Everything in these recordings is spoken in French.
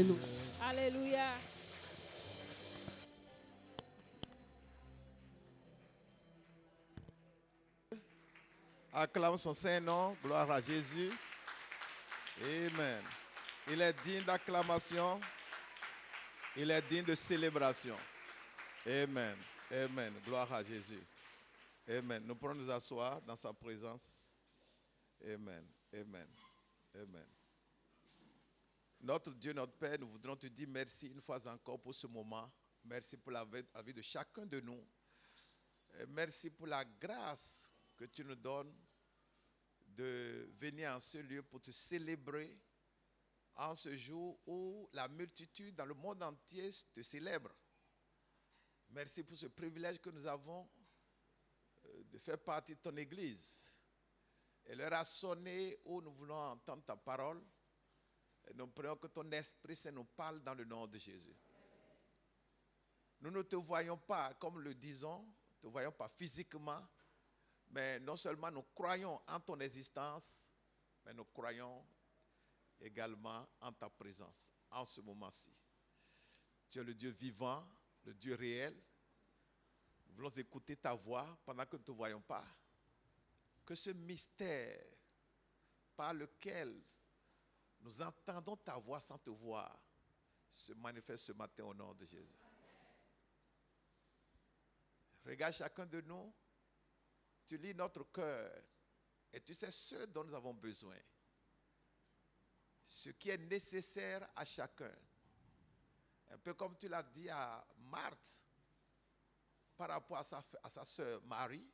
Alléluia. Alléluia. Acclame son Saint-Nom, gloire à Jésus. Amen. Il est digne d'acclamation, il est digne de célébration. Amen. Amen. Gloire à Jésus. Amen. Nous pourrons nous asseoir dans sa présence. Amen. Amen. Amen. Notre Dieu, notre Père, nous voudrons te dire merci une fois encore pour ce moment. Merci pour la vie de chacun de nous. Et merci pour la grâce que tu nous donnes de venir en ce lieu pour te célébrer en ce jour où la multitude dans le monde entier te célèbre. Merci pour ce privilège que nous avons de faire partie de ton Église. Et l'heure a sonné où nous voulons entendre ta parole. Et nous prions que ton Esprit Saint nous parle dans le nom de Jésus. Nous ne te voyons pas, comme le disons, nous ne te voyons pas physiquement, mais non seulement nous croyons en ton existence, mais nous croyons également en ta présence, en ce moment-ci. Tu es le Dieu vivant, le Dieu réel. Nous voulons écouter ta voix pendant que nous ne te voyons pas. Que ce mystère par lequel nous entendons ta voix sans te voir se manifeste ce matin au nom de Jésus. Regarde chacun de nous, tu lis notre cœur et tu sais ce dont nous avons besoin. Ce qui est nécessaire à chacun. Un peu comme tu l'as dit à Marthe par rapport à sa sœur Marie,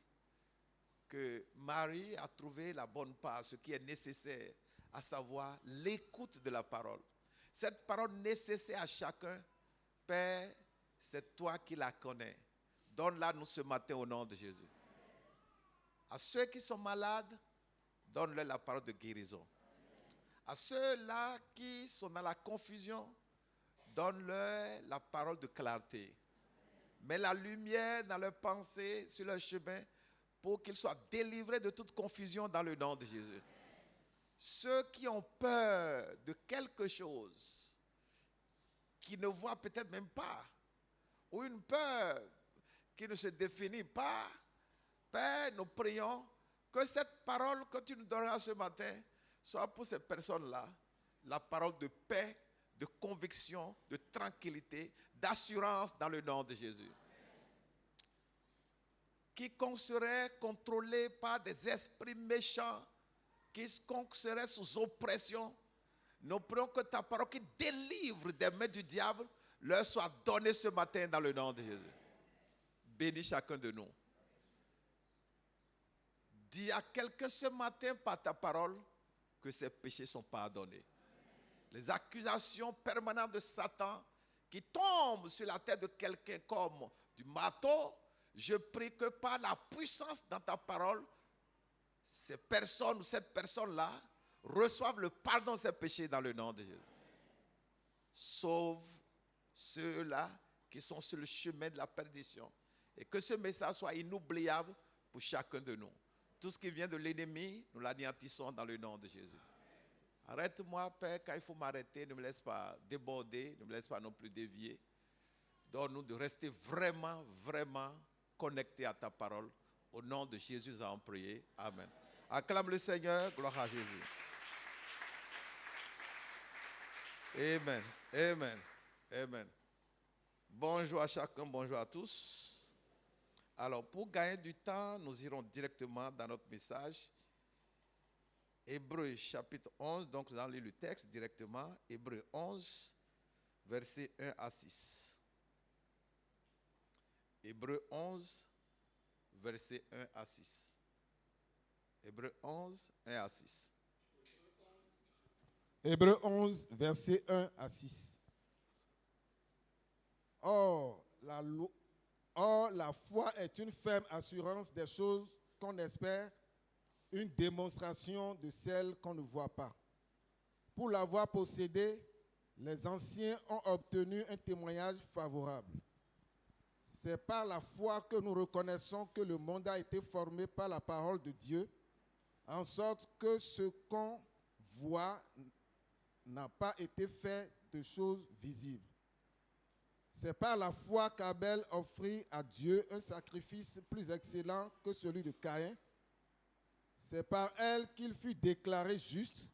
que Marie a trouvé la bonne part, ce qui est nécessaire, à savoir l'écoute de la parole. Cette parole nécessaire à chacun, Père, c'est toi qui la connais. Donne-la nous ce matin au nom de Jésus. À ceux qui sont malades, donne-leur la parole de guérison. À ceux-là qui sont dans la confusion, donne-leur la parole de clarté. Mets la lumière dans leurs pensées, sur leur chemin, pour qu'ils soient délivrés de toute confusion dans le nom de Jésus. Ceux qui ont peur de quelque chose, qui ne voient peut-être même pas, ou une peur qui ne se définit pas, Père, nous prions que cette parole que tu nous donneras ce matin soit pour ces personnes-là la parole de paix, de conviction, de tranquillité, d'assurance dans le nom de Jésus. Quiconque serait contrôlé par des esprits méchants, quiconque serait sous oppression, nous prions que ta parole qui délivre des mains du diable leur soit donnée ce matin dans le nom de Jésus. Bénis chacun de nous. Dis à quelqu'un ce matin par ta parole que ses péchés sont pardonnés. Les accusations permanentes de Satan qui tombent sur la tête de quelqu'un comme du marteau, je prie que par la puissance dans ta parole, ces personnes ou cette personne-là reçoivent le pardon de ses péchés dans le nom de Jésus. Sauve ceux-là qui sont sur le chemin de la perdition. Et que ce message soit inoubliable pour chacun de nous. Tout ce qui vient de l'ennemi, nous l'anéantissons dans le nom de Jésus. Arrête-moi, Père, quand il faut m'arrêter, ne me laisse pas déborder, ne me laisse pas non plus dévier. Donne-nous de rester vraiment, vraiment connectés à ta parole. Au nom de Jésus, nous avons prié. Amen. Acclame le Seigneur, gloire à Jésus. Amen, amen, amen. Bonjour à chacun, bonjour à tous. Alors, pour gagner du temps, nous irons directement dans notre message. Hébreux chapitre 11, donc nous allons lire le texte directement. Hébreux 11, versets 1 à 6. Hébreux 11, versets 1 à 6. Hébreux 11, 1 à 6. Hébreux 11, versets 1 à 6. Or, la foi est une ferme assurance des choses qu'on espère, une démonstration de celles qu'on ne voit pas. Pour l'avoir possédée, les anciens ont obtenu un témoignage favorable. C'est par la foi que nous reconnaissons que le monde a été formé par la parole de Dieu, en sorte que ce qu'on voit n'a pas été fait de choses visibles. C'est par la foi qu'Abel offrit à Dieu un sacrifice plus excellent que celui de Caïn. C'est par elle qu'il fut déclaré juste,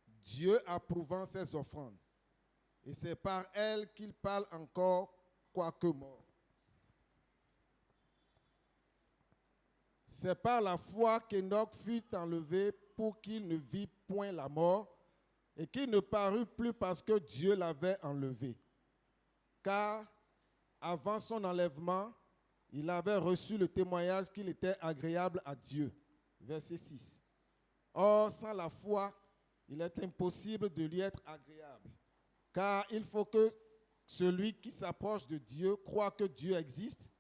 Dieu approuvant ses offrandes. Et c'est par elle qu'il parle encore, quoique mort. C'est par la foi qu'Enoch fut enlevé pour qu'il ne vit point la mort et qu'il ne parut plus parce que Dieu l'avait enlevé. Car avant son enlèvement, il avait reçu le témoignage qu'il était agréable à Dieu. Verset 6. Or, sans la foi, il est impossible de lui être agréable. Car il faut que celui qui s'approche de Dieu croit que Dieu existe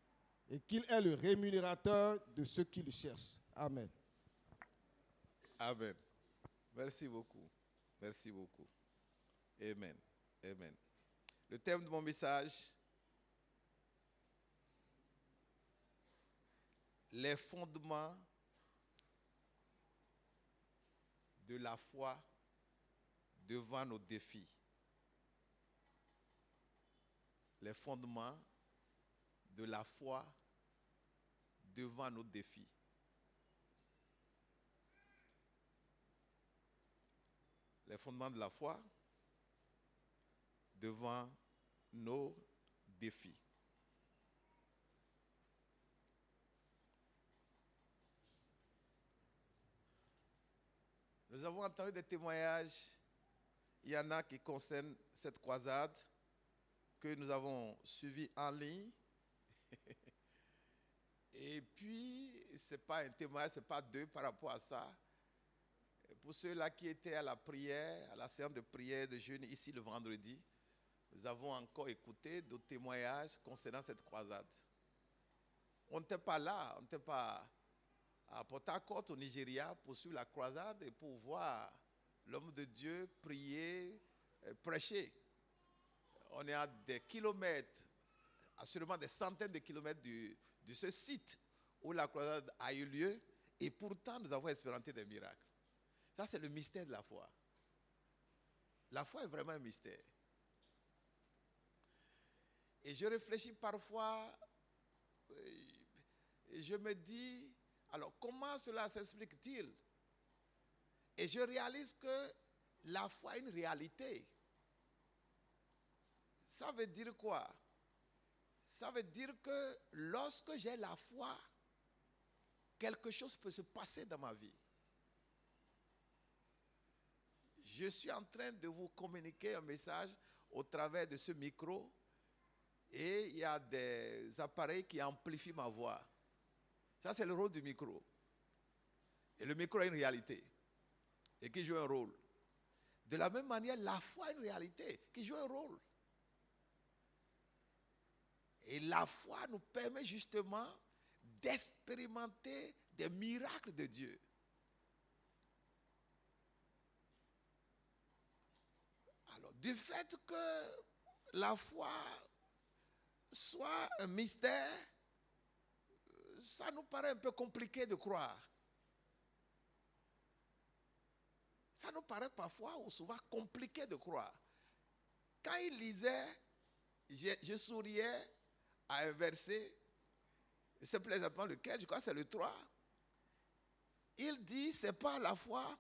et qu'il est le rémunérateur de ceux qui le cherchent. Amen. Amen. Merci beaucoup. Merci beaucoup. Amen. Amen. Le thème de mon message, les fondements de la foi devant nos défis. Les fondements de la foi devant nos défis. Les fondements de la foi devant nos défis. Nous avons entendu des témoignages. Il y en a qui concernent cette croisade que nous avons suivie en ligne. Et puis, ce n'est pas un témoignage, ce n'est pas deux par rapport à ça. Pour ceux-là qui étaient à la prière, à la séance de prière de jeûne ici le vendredi, nous avons encore écouté d'autres témoignages concernant cette croisade. On n'était pas là, on n'était pas à Port Harcourt au Nigeria pour suivre la croisade et pour voir l'homme de Dieu prier, prêcher. On est à des kilomètres, assurément des centaines de kilomètres de ce site où la croisade a eu lieu et pourtant nous avons expérimenté des miracles. Ça, c'est le mystère de la foi. La foi est vraiment un mystère. Et je réfléchis parfois, et je me dis, alors comment cela s'explique-t-il? Et je réalise que la foi est une réalité. Ça veut dire quoi? Ça veut dire que lorsque j'ai la foi, quelque chose peut se passer dans ma vie. Je suis en train de vous communiquer un message au travers de ce micro et il y a des appareils qui amplifient ma voix. Ça, c'est le rôle du micro. Et le micro est une réalité et qui joue un rôle. De la même manière, la foi est une réalité qui joue un rôle. Et la foi nous permet justement d'expérimenter des miracles de Dieu. Alors, du fait que la foi soit un mystère, ça nous paraît un peu compliqué de croire. Ça nous paraît parfois ou souvent compliqué de croire. Quand il lisait, je souriais à un verset, c'est exactement lequel, je crois que c'est le 3. Il dit, c'est par la foi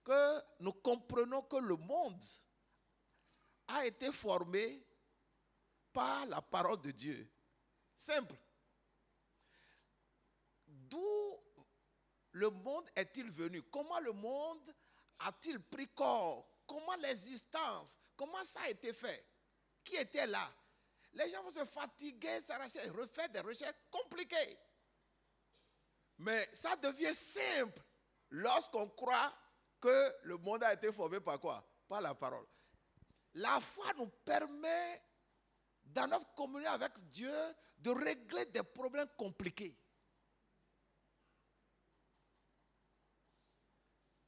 que nous comprenons que le monde a été formé par la parole de Dieu. Simple. D'où le monde est-il venu? Comment le monde a-t-il pris corps? Comment l'existence? Comment ça a été fait? Qui était là? Les gens vont se fatiguer, s'arracher, refaire des recherches compliquées. Mais ça devient simple lorsqu'on croit que le monde a été formé par quoi? Par la parole. La foi nous permet, dans notre communion avec Dieu, de régler des problèmes compliqués.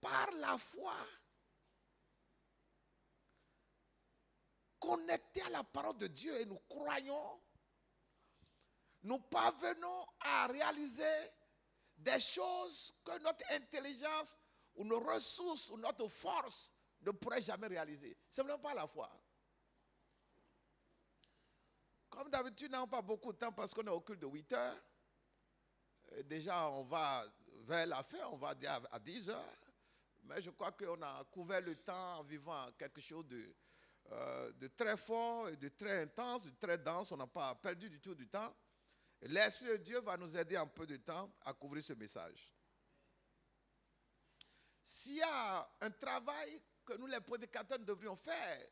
Par la foi, connectés à la parole de Dieu et nous croyons, nous parvenons à réaliser des choses que notre intelligence ou nos ressources ou notre force ne pourrait jamais réaliser. C'est vraiment pas la foi. Comme d'habitude, nous n'avons pas beaucoup de temps parce qu'on est au culte de 8 heures. Et déjà, on va vers la fin, on va dire à 10 heures. Mais je crois qu'on a couvert le temps en vivant quelque chose de très fort et de très intense, de très dense. On n'a pas perdu du tout du temps. Et l'Esprit de Dieu va nous aider un peu de temps à couvrir ce message. S'il y a un travail que nous, les prédicateurs, nous devrions faire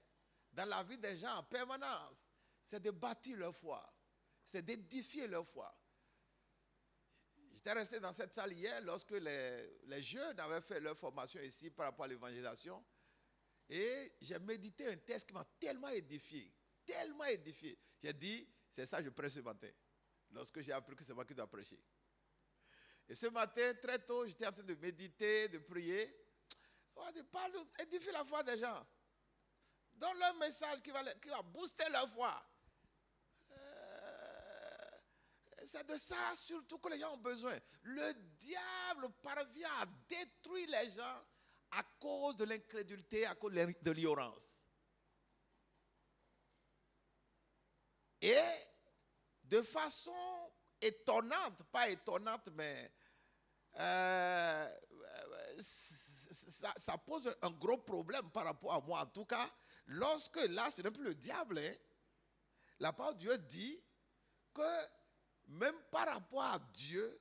dans la vie des gens en permanence, c'est de bâtir leur foi, c'est d'édifier leur foi. J'étais resté dans cette salle hier lorsque les jeunes avaient fait leur formation ici par rapport à l'évangélisation. Et j'ai médité un texte qui m'a tellement édifié, tellement édifié. J'ai dit, c'est ça que je prêche ce matin, lorsque j'ai appris que c'est moi qui dois prêcher. Et ce matin, très tôt, j'étais en train de méditer, de prier. Édifier la foi des gens. Donne-leur un message qui va booster leur foi. C'est de ça surtout que les gens ont besoin. Le diable parvient à détruire les gens à cause de l'incrédulité, à cause de l'ignorance. Et de façon étonnante, pas étonnante, mais ça pose un gros problème par rapport à moi. En tout cas, lorsque là, ce n'est plus le diable, hein, la parole de Dieu dit que même par rapport à Dieu,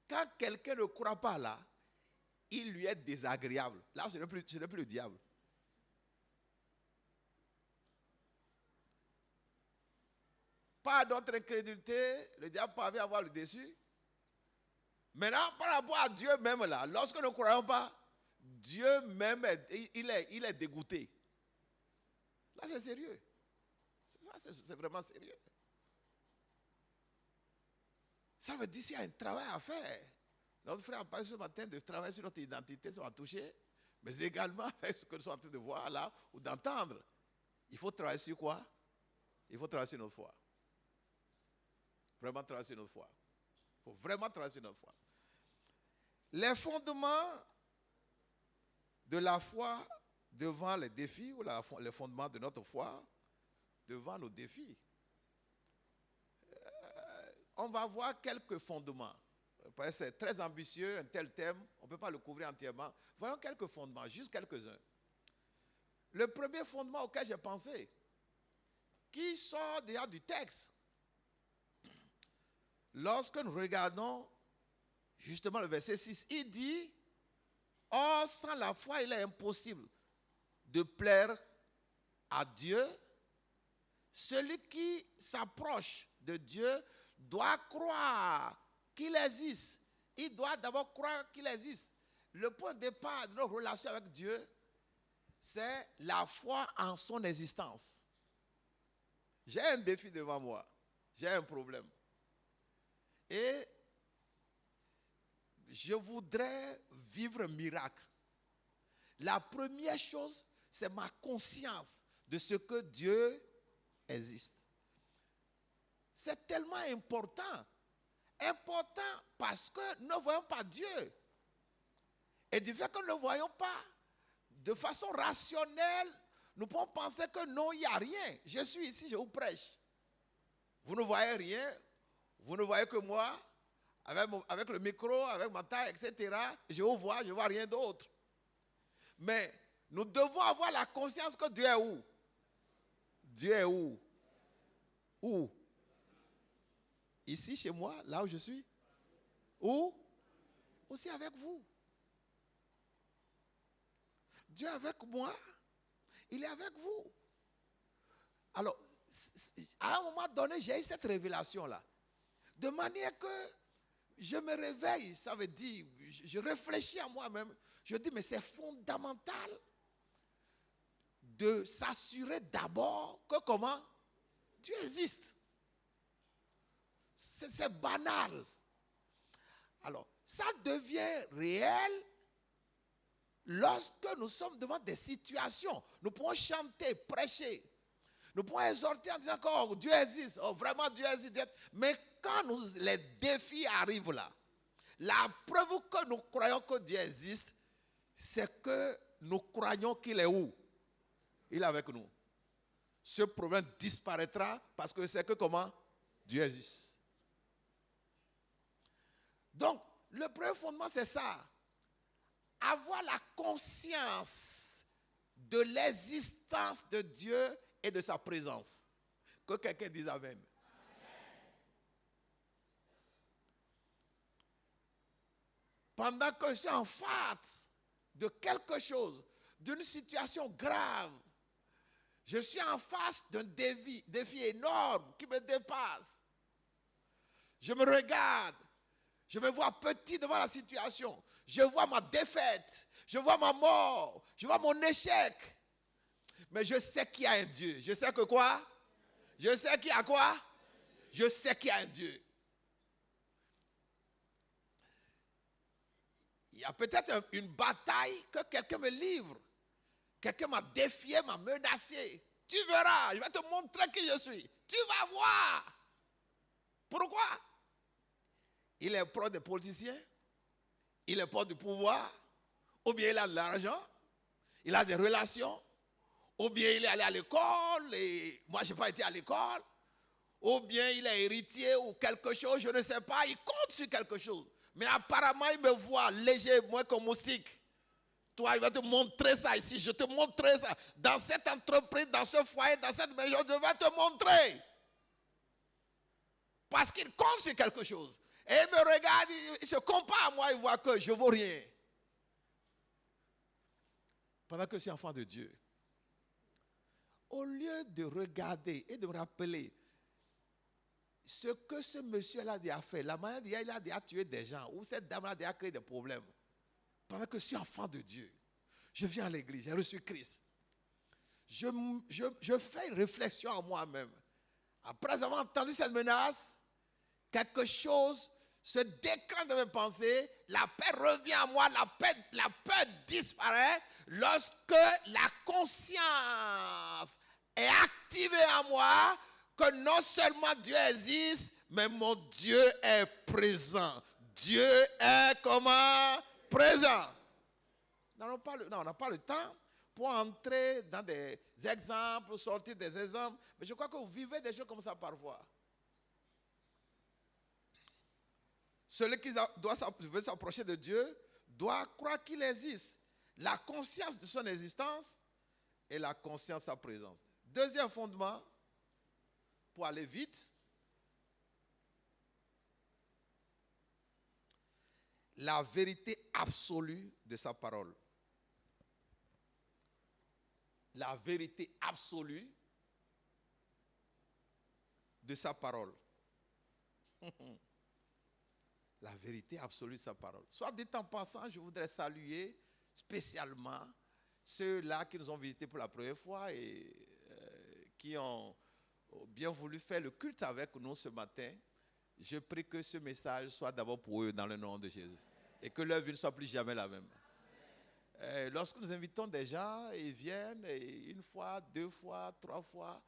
quand quelqu'un ne croit pas là, il lui est désagréable. Là, ce n'est plus le diable. Par notre incrédulité, le diable parvient à avoir le dessus. Maintenant, par rapport à Dieu même là, lorsque nous ne croyons pas, Dieu même, il est dégoûté. Là, c'est sérieux. C'est vraiment sérieux. Ça veut dire qu'il y a un travail à faire. Notre frère a parlé ce matin de travailler sur notre identité, ça va toucher, mais également avec ce que nous sommes en train de voir là, ou d'entendre. Il faut travailler sur quoi? Il faut travailler sur notre foi. Vraiment travailler sur notre foi. Il faut vraiment travailler sur notre foi. Les fondements de la foi devant les défis, ou les fondements de notre foi devant nos défis. On va voir quelques fondements. C'est très ambitieux, un tel thème, on ne peut pas le couvrir entièrement. Voyons quelques fondements, juste quelques-uns. Le premier fondement auquel j'ai pensé, qui sort déjà du texte, lorsque nous regardons justement le verset 6, il dit, « Or, sans la foi, il est impossible de plaire à Dieu. Celui qui s'approche de Dieu doit croire qu'il existe. Il doit d'abord croire qu'il existe. » Le point de départ de nos relations avec Dieu, c'est la foi en son existence. J'ai un défi devant moi. J'ai un problème. Et je voudrais vivre un miracle. La première chose, c'est ma conscience de ce que Dieu existe. C'est tellement important. Important parce que nous ne voyons pas Dieu. Et du fait que nous ne le voyons pas, de façon rationnelle, nous pouvons penser que non, il n'y a rien. Je suis ici, je vous prêche. Vous ne voyez rien. Vous ne voyez que moi, avec le micro, avec ma taille, etc. Je vous vois, je ne vois rien d'autre. Mais nous devons avoir la conscience que Dieu est où? Dieu est où? Où? Ici, chez moi, là où je suis? Où? Aussi avec vous. Dieu est avec moi, il est avec vous. Alors, à un moment donné, j'ai eu cette révélation-là. De manière que je me réveille, ça veut dire, je réfléchis à moi-même. Je dis, mais c'est fondamental de s'assurer d'abord que comment? Dieu existe. C'est banal. Alors, ça devient réel lorsque nous sommes devant des situations. Nous pouvons chanter, prêcher. Nous pouvons exhorter en disant que oh, Dieu existe. Oh, vraiment Dieu existe. Mais quand les défis arrivent là, la preuve que nous croyons que Dieu existe, c'est que nous croyons qu'il est où? Il est avec nous. Ce problème disparaîtra parce que c'est que comment? Dieu existe. Donc, le premier fondement, c'est ça. Avoir la conscience de l'existence de Dieu et de sa présence. Que quelqu'un dise Amen. Pendant que je suis en face de quelque chose, d'une situation grave, je suis en face d'un défi énorme qui me dépasse. Je me regarde, je me vois petit devant la situation, je vois ma défaite, je vois ma mort, je vois mon échec. Mais je sais qu'il y a un Dieu. Je sais que quoi? Je sais qu'il y a quoi? Je sais qu'il y a un Dieu. Il y a peut-être une bataille que quelqu'un me livre. Quelqu'un m'a défié, m'a menacé. Tu verras, je vais te montrer qui je suis. Tu vas voir. Pourquoi? Il est proche des politiciens. Il est proche du pouvoir. Ou bien il a de l'argent. Il a des relations. Ou bien il est allé à l'école et moi je n'ai pas été à l'école. Ou bien il est héritier ou quelque chose, je ne sais pas. Il compte sur quelque chose. Mais apparemment il me voit léger, moins qu'un moustique. Toi, il va te montrer ça ici. Je te montrerai ça. Dans cette entreprise, dans ce foyer, dans cette maison, je vais te montrer. Parce qu'il compte sur quelque chose. Et il me regarde, il se compare à moi, il voit que je ne vaux rien. Pendant que je suis enfant de Dieu, au lieu de regarder et de me rappeler ce que ce monsieur-là a fait, la manière dont il a tué des gens, ou cette dame-là a créé des problèmes, pendant que je suis enfant de Dieu, je viens à l'église, j'ai reçu Christ. Je fais une réflexion en moi-même. Après avoir entendu cette menace, quelque chose se déclenche dans mes pensées, la paix revient à moi, la peur disparaît lorsque la conscience est activée en moi que non seulement Dieu existe, mais mon Dieu est présent. Dieu est comment? Présent. On n'a pas le temps pour entrer dans des exemples, sortir des exemples. Mais je crois que vous vivez des choses comme ça parfois. Celui qui veut s'approcher de Dieu doit croire qu'il existe. La conscience de son existence et la conscience de sa présence. Deuxième fondement, pour aller vite, la vérité absolue de sa parole. La vérité absolue de sa parole. La vérité absolue de sa parole. Soit dit en passant, je voudrais saluer spécialement ceux-là qui nous ont visités pour la première fois et qui ont bien voulu faire le culte avec nous ce matin. Je prie que ce message soit d'abord pour eux dans le nom de Jésus. Et que leur vie ne soit plus jamais la même. Lorsque nous invitons des gens, ils viennent une fois, deux fois, trois fois.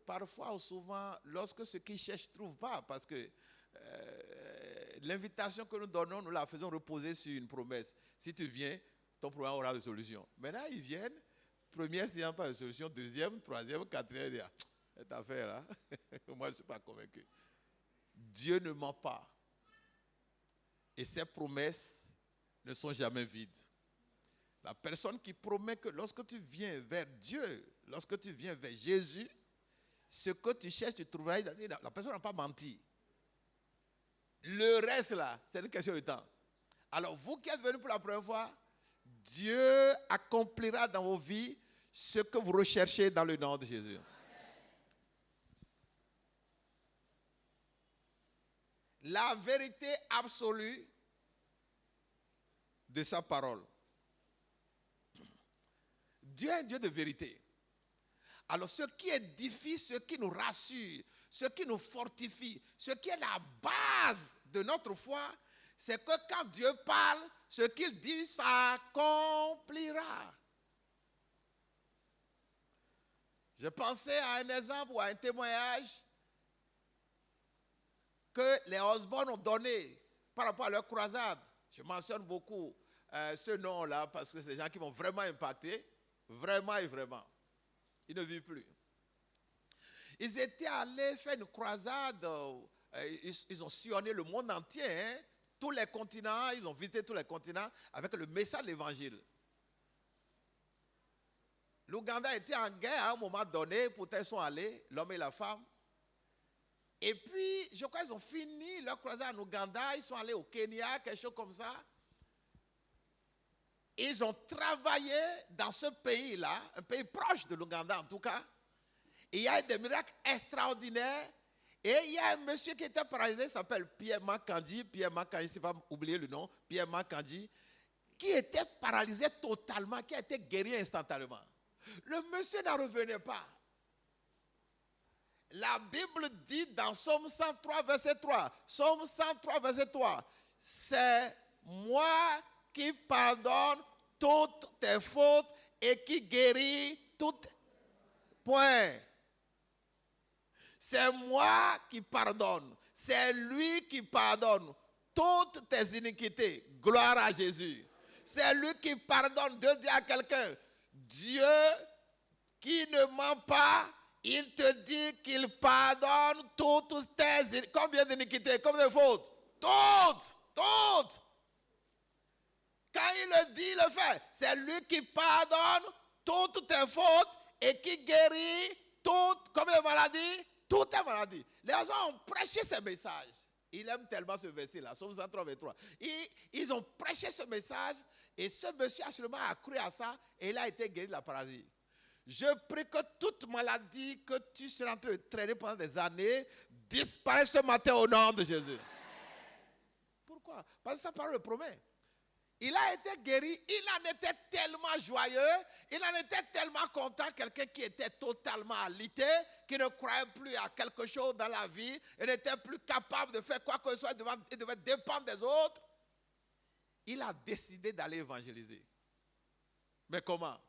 Parfois ou souvent, lorsque ce qu'ils cherchent ne trouvent pas. Parce que l'invitation que nous donnons, nous la faisons reposer sur une promesse. Si tu viens, ton problème aura de solution. Maintenant, ils viennent. Première, s'il n'y a pas de solution. Deuxième, troisième, quatrième. Ils disent, cette affaire-là, moi, je ne suis pas convaincu. Dieu ne ment pas. Et ses promesses ne sont jamais vides. La personne qui promet que lorsque tu viens vers Dieu, lorsque tu viens vers Jésus, ce que tu cherches, tu trouveras. La personne n'a pas menti. Le reste là, c'est une question de temps. Alors vous qui êtes venus pour la première fois, Dieu accomplira dans vos vies ce que vous recherchez dans le nom de Jésus. La vérité absolue de sa parole. Dieu est un Dieu de vérité. Alors ce qui édifie, ce qui nous rassure, ce qui nous fortifie, ce qui est la base de notre foi, c'est que quand Dieu parle, ce qu'il dit s'accomplira. Je pensais à un exemple ou à un témoignage que les Osborne ont donné par rapport à leur croisade. Je mentionne beaucoup ce nom-là parce que c'est des gens qui m'ont vraiment impacté. Vraiment et vraiment. Ils ne vivent plus. Ils étaient allés faire une croisade. Ils ont sillonné le monde entier. Hein, tous les continents. Ils ont visité tous les continents avec le message de l'évangile. L'Ouganda était en guerre à un moment donné. Pourtant, ils sont allés, l'homme et la femme. Et puis, je crois qu'ils ont fini leur croisade en Ouganda. Ils sont allés au Kenya, quelque chose comme ça. Ils ont travaillé dans ce pays-là, un pays proche de l'Ouganda en tout cas. Et il y a des miracles extraordinaires. Et il y a un monsieur qui était paralysé, il s'appelle Pierre Makandi. Pierre Makandi, je ne sais pas oublier le nom. Pierre Makandi, qui était paralysé totalement, qui a été guéri instantanément. Le monsieur n'en revenait pas. La Bible dit dans Psaume 103, verset 3. Psaume 103, verset 3. C'est moi qui pardonne toutes tes fautes et qui guérit toutes. Point. C'est moi qui pardonne. C'est lui qui pardonne toutes tes iniquités. Gloire à Jésus. C'est lui qui pardonne. Dieu dit à quelqu'un, Dieu qui ne ment pas, il te dit qu'il pardonne toutes tes iniquités. Combien d'iniquités? Combien de fautes? Toutes. Quand il le dit, il le fait. C'est lui qui pardonne toutes tes fautes et qui guérit toutes, combien de maladies? Toutes les maladies. Les gens ont prêché ce message. Il aime tellement ce verset-là, Psaume 103, 23. Ils ont prêché ce message et ce monsieur absolument a cru à ça et il a été guéri de la paralysie. Je prie que toute maladie que tu seras en train de traîner pendant des années disparaisse ce matin au nom de Jésus. Pourquoi? Parce que sa parole le promet. Il a été guéri, il en était tellement joyeux, il en était tellement content, quelqu'un qui était totalement alité, qui ne croyait plus à quelque chose dans la vie, et n'était plus capable de faire quoi que ce soit, il devait dépendre des autres. Il a décidé d'aller évangéliser. Mais comment?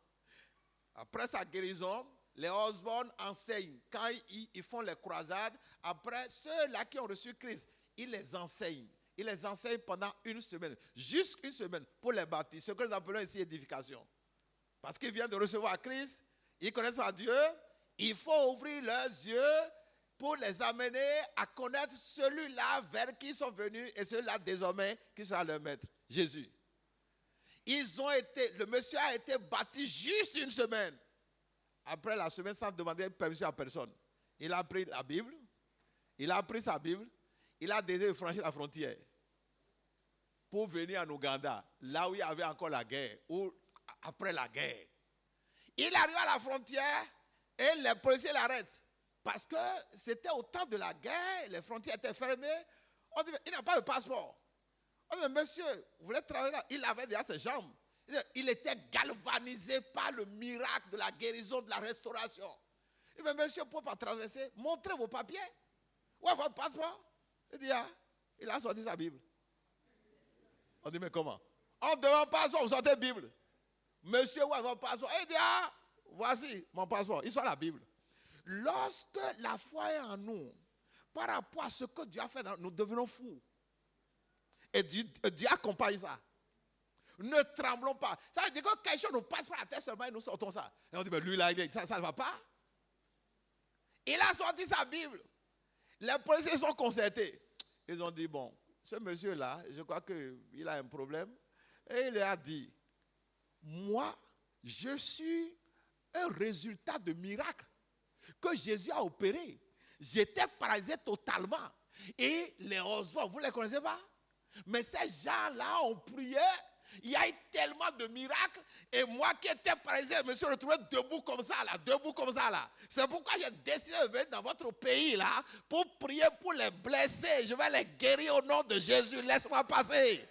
Après sa guérison, les Osborne enseignent. Quand ils font les croisades, après ceux-là qui ont reçu Christ, ils les enseignent. Il les enseigne pendant une semaine, juste une semaine, pour les bâtir. Ce que nous appelons ici édification. Parce qu'ils viennent de recevoir Christ, ils connaissent pas Dieu, il faut ouvrir leurs yeux pour les amener à connaître celui-là vers qui ils sont venus et celui-là désormais qui sera leur maître, Jésus. Le monsieur a été bâti juste une semaine. Après la semaine, sans demander permission à personne. Il a pris la Bible, il a pris sa Bible, il a décidé de franchir la frontière pour venir en Ouganda, là où il y avait encore la guerre, ou après la guerre. Il arrive à la frontière et les policiers l'arrêtent. Parce que c'était au temps de la guerre, les frontières étaient fermées. On dit, il n'a pas de passeport. On dit, monsieur, vous voulez travailler là? Il avait déjà ses jambes. Il était galvanisé par le miracle de la guérison, de la restauration. Il dit, monsieur, pour ne pas traverser, montrez vos papiers. Où est votre passeport? Il dit, il a sorti sa Bible. On dit, mais comment? On demande passeport, vous sortez la Bible. Monsieur, où est votre passeport? Il dit, voici mon passeport. Il sort la Bible. Lorsque la foi est en nous, par rapport à ce que Dieu a fait, nous devenons fous. Et Dieu accompagne ça. Ne tremblons pas. Ça veut dire que quelque chose nous passe par la tête seulement et nous sortons ça. Et on dit, mais lui là, ça ne va pas. Il a sorti sa Bible. Les policiers sont concertés. Ils ont dit, bon, ce monsieur-là, je crois qu'il a un problème. Et il leur a dit, moi, je suis un résultat de miracle que Jésus a opéré. J'étais paralysé totalement. Et les Osborne, vous ne les connaissez pas? Mais ces gens-là ont prié. Il y a eu tellement de miracles. Et moi qui étais paralysé, je me suis retrouvé debout comme ça là. C'est pourquoi j'ai décidé de venir dans votre pays là pour prier pour les blessés. Je vais les guérir au nom de Jésus. Laisse-moi passer.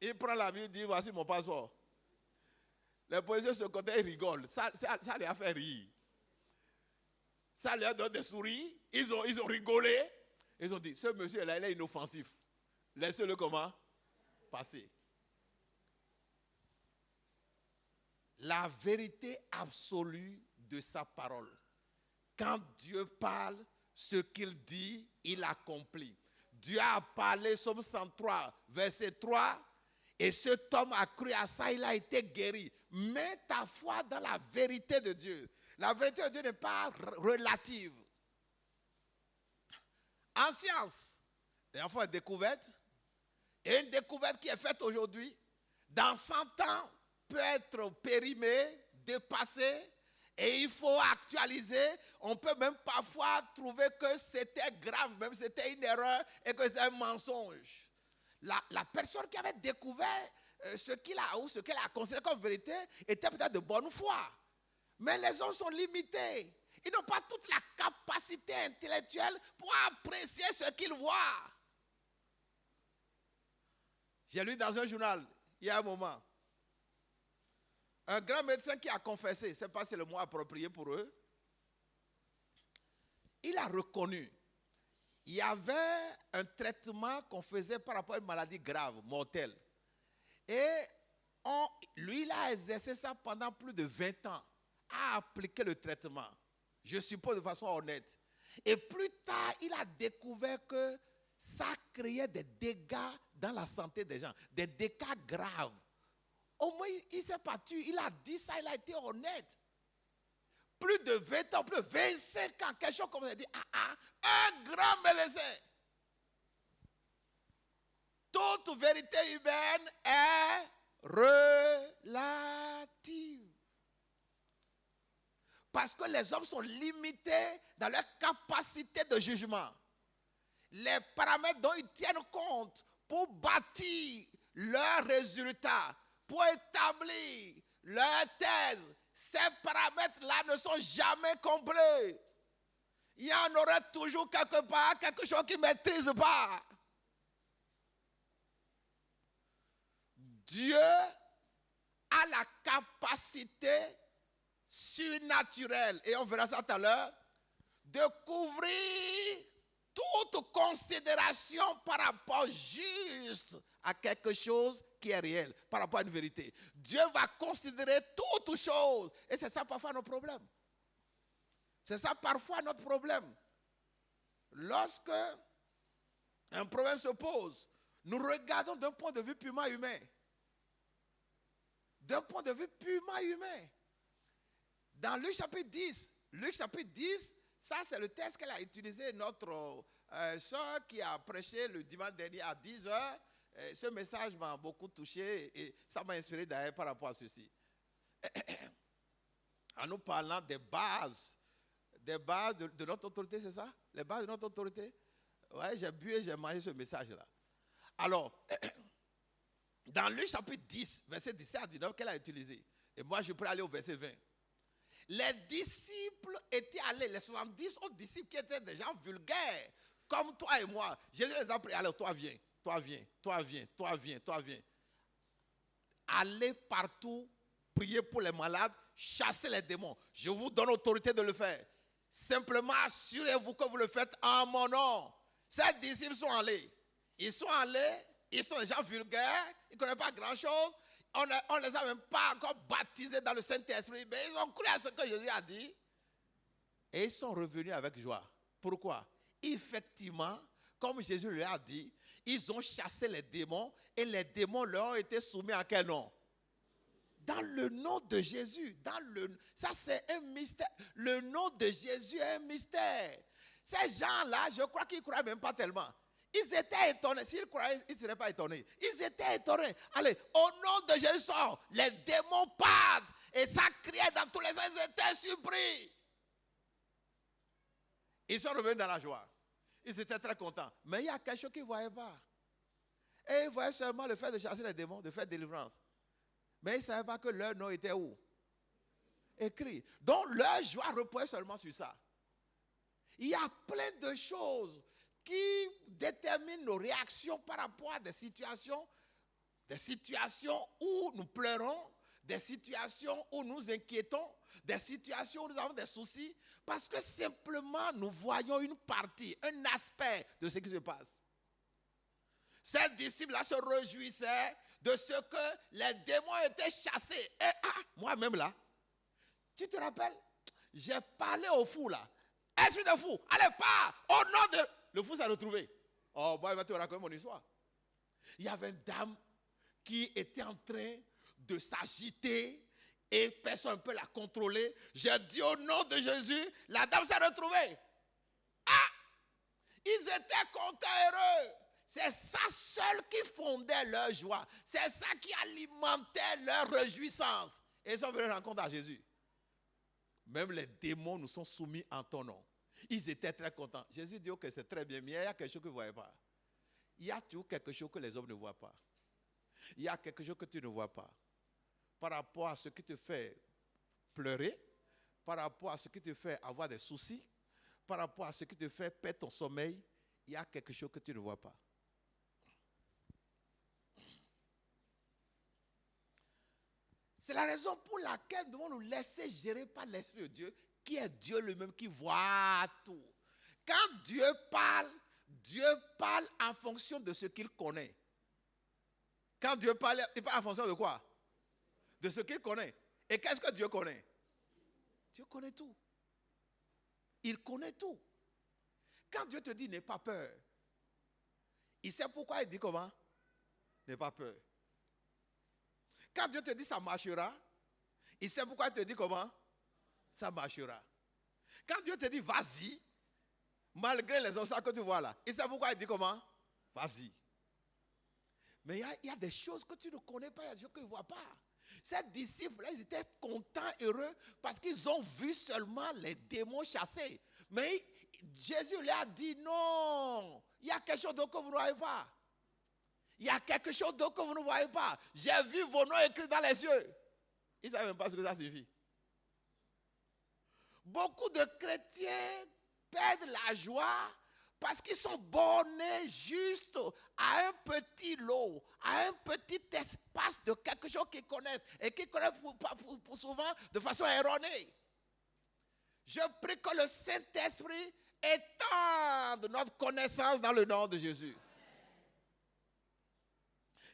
Il prend la Bible et dit, voici mon passeport. Les policiers se côté rigolent. Ça les a fait rire. Ça leur donne des souris. Ils ont rigolé. Ils ont dit, ce monsieur-là, il est inoffensif. Laissez-le comment? Passer. La vérité absolue de sa parole. Quand Dieu parle, ce qu'il dit il accomplit. Dieu a parlé, Psaume 103, verset 3, et cet homme a cru à ça, il a été guéri. Mets ta foi dans la vérité de Dieu. La vérité de Dieu n'est pas relative. En science, il faut une découverte. Et une découverte qui est faite aujourd'hui, dans 100 ans, peut être périmée, dépassée, et il faut actualiser. On peut même parfois trouver que c'était grave, même si c'était une erreur et que c'est un mensonge. La personne qui avait découvert ce qu'il a ou ce qu'elle a considéré comme vérité était peut-être de bonne foi. Mais les hommes sont limités. Ils n'ont pas toute la capacité intellectuelle pour apprécier ce qu'ils voient. J'ai lu dans un journal, il y a un moment, un grand médecin qui a confessé, je ne sais pas si c'est le mot approprié pour eux, il a reconnu. Il y avait un traitement qu'on faisait par rapport à une maladie grave, mortelle. Et lui, il a exercé ça pendant plus de 20 ans, a appliqué le traitement, je suppose de façon honnête. Et plus tard, il a découvert que ça créait des dégâts dans la santé des gens, des dégâts graves. Au moins, il ne s'est pas tué, il a dit ça, il a été honnête. Plus de 20 ans, plus de 25 ans, quelque chose comme ça, il dit, un grand médecin. Toute vérité humaine est relative. Parce que les hommes sont limités dans leur capacité de jugement. Les paramètres dont ils tiennent compte pour bâtir leurs résultats, pour établir leur thèse, ces paramètres-là ne sont jamais complets. Il y en aurait toujours quelque part quelque chose qui ne maîtrise pas. Dieu a la capacité surnaturelle, et on verra ça tout à l'heure, de couvrir toute considération par rapport juste à quelque chose qui est réel, par rapport à une vérité. Dieu va considérer toute chose. Et c'est ça parfois notre problème. C'est ça parfois notre problème. Lorsque un problème se pose, nous regardons d'un point de vue purement humain. D'un point de vue purement humain. Dans Luc chapitre 10, ça c'est le texte qu'elle a utilisé, notre soeur qui a prêché le dimanche dernier à 10h. Ce message m'a beaucoup touché et ça m'a inspiré d'ailleurs par rapport à ceci. En nous parlant des bases de notre autorité, c'est ça? Les bases de notre autorité? Ouais, j'ai bu et j'ai mangé ce message-là. Alors, dans Luc chapitre 10, verset 17 à 19 qu'elle a utilisé, et moi je peux aller au verset 20. Les disciples étaient allés, les 70 autres disciples qui étaient des gens vulgaires, comme toi et moi. Jésus les a pris, allez, toi viens, toi viens, toi viens, toi viens, toi viens. Allez partout, priez pour les malades, chassez les démons. Je vous donne l'autorité de le faire. Simplement assurez-vous que vous le faites en mon nom. Ces disciples sont allés. Ils sont des gens vulgaires, ils ne connaissent pas grand-chose. On ne les a même pas encore baptisés dans le Saint-Esprit, mais ils ont cru à ce que Jésus a dit. Et ils sont revenus avec joie. Pourquoi? Effectivement, comme Jésus leur a dit, ils ont chassé les démons et les démons leur ont été soumis à quel nom? Dans le nom de Jésus. Ça, c'est un mystère. Le nom de Jésus est un mystère. Ces gens-là, je crois qu'ils ne croient même pas tellement. Ils étaient étonnés. S'ils croyaient, ils ne seraient pas étonnés. Ils étaient étonnés. Allez, au nom de Jésus, les démons partent. Et ça criait dans tous les sens. Ils étaient surpris. Ils sont revenus dans la joie. Ils étaient très contents. Mais il y a quelque chose qu'ils ne voyaient pas. Et ils voyaient seulement le fait de chasser les démons, de faire délivrance. Mais ils ne savaient pas que leur nom était où? Écrit. Donc leur joie reposait seulement sur ça. Il y a plein de choses qui déterminent nos réactions par rapport à des situations où nous pleurons, des situations où nous inquiétons, des situations où nous avons des soucis, parce que simplement nous voyons une partie, un aspect de ce qui se passe. Ces disciples-là se réjouissaient de ce que les démons étaient chassés. Et moi-même là, tu te rappelles, j'ai parlé au fou là. Esprit de fou, allez, pars, au nom de... le fou s'est retrouvé. Oh, bon, il va te raconter mon histoire. Il y avait une dame qui était en train de s'agiter et personne ne peut la contrôler. J'ai dit au nom de Jésus, la dame s'est retrouvée. Ah! Ils étaient contents, heureux. C'est ça seul qui fondait leur joie. C'est ça qui alimentait leur réjouissance. Et ils sont venus rencontrer à Jésus. Même les démons nous sont soumis en ton nom. Ils étaient très contents. Jésus dit, ok, c'est très bien, mais il y a quelque chose que vous ne voyez pas. Il y a toujours quelque chose que les hommes ne voient pas. Il y a quelque chose que tu ne vois pas. Par rapport à ce qui te fait pleurer, par rapport à ce qui te fait avoir des soucis, par rapport à ce qui te fait perdre ton sommeil, il y a quelque chose que tu ne vois pas. C'est la raison pour laquelle nous devons nous laisser gérer par l'Esprit de Dieu, qui est Dieu lui-même, qui voit tout. Quand Dieu parle en fonction de ce qu'il connaît. Quand Dieu parle, il parle en fonction de quoi? De ce qu'il connaît. Et qu'est-ce que Dieu connaît? Dieu connaît tout. Il connaît tout. Quand Dieu te dit n'aie pas peur, il sait pourquoi il dit comment? N'aie pas peur. Quand Dieu te dit ça marchera, il sait pourquoi il te dit comment? Ça marchera. Quand Dieu te dit vas-y, malgré les obstacles que tu vois là, il sait pourquoi il dit comment? Vas-y. Mais il y a des choses que tu ne connais pas, il y a des choses que tu ne vois pas. Ces disciples-là, ils étaient contents, heureux, parce qu'ils ont vu seulement les démons chasser. Mais Jésus leur a dit non, il y a quelque chose d'autre que vous ne voyez pas. Il y a quelque chose d'autre que vous ne voyez pas. J'ai vu vos noms écrits dans les cieux. Ils ne savent même pas ce que ça signifie. Beaucoup de chrétiens perdent la joie parce qu'ils sont bornés juste à un petit lot, à un petit espace de quelque chose qu'ils connaissent et qu'ils connaissent pour souvent de façon erronée. Je prie que le Saint-Esprit étende notre connaissance dans le nom de Jésus.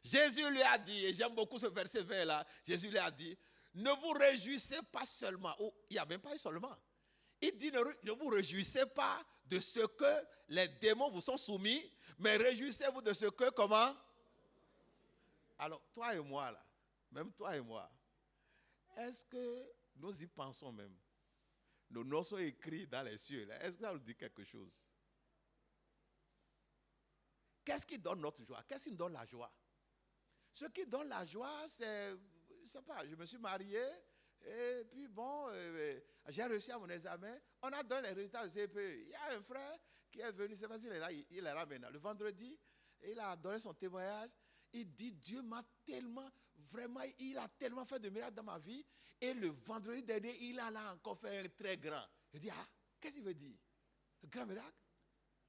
Jésus lui a dit, et j'aime beaucoup ce verset vert là, Jésus lui a dit, ne vous réjouissez pas seulement, il n'y a même pas eu seulement. Il dit, ne vous réjouissez pas de ce que les démons vous sont soumis, mais réjouissez-vous de ce que, comment? Alors, toi et moi là, même toi et moi, est-ce que nous y pensons même? Nos noms sont écrits dans les cieux là, est-ce que ça nous dit quelque chose? Qu'est-ce qui donne notre joie? Qu'est-ce qui nous donne la joie? Ce qui donne la joie, c'est, je ne sais pas, je me suis marié, et puis bon, j'ai réussi à mon examen, on a donné les résultats de CPE. Il y a un frère qui est venu, c'est facile, il est là maintenant. Le vendredi, il a donné son témoignage, il dit, Dieu m'a tellement, vraiment, il a tellement fait de miracles dans ma vie, et le vendredi dernier, il a là encore fait un très grand. Je dis, ah, qu'est-ce qu'il veut dire? Un grand miracle?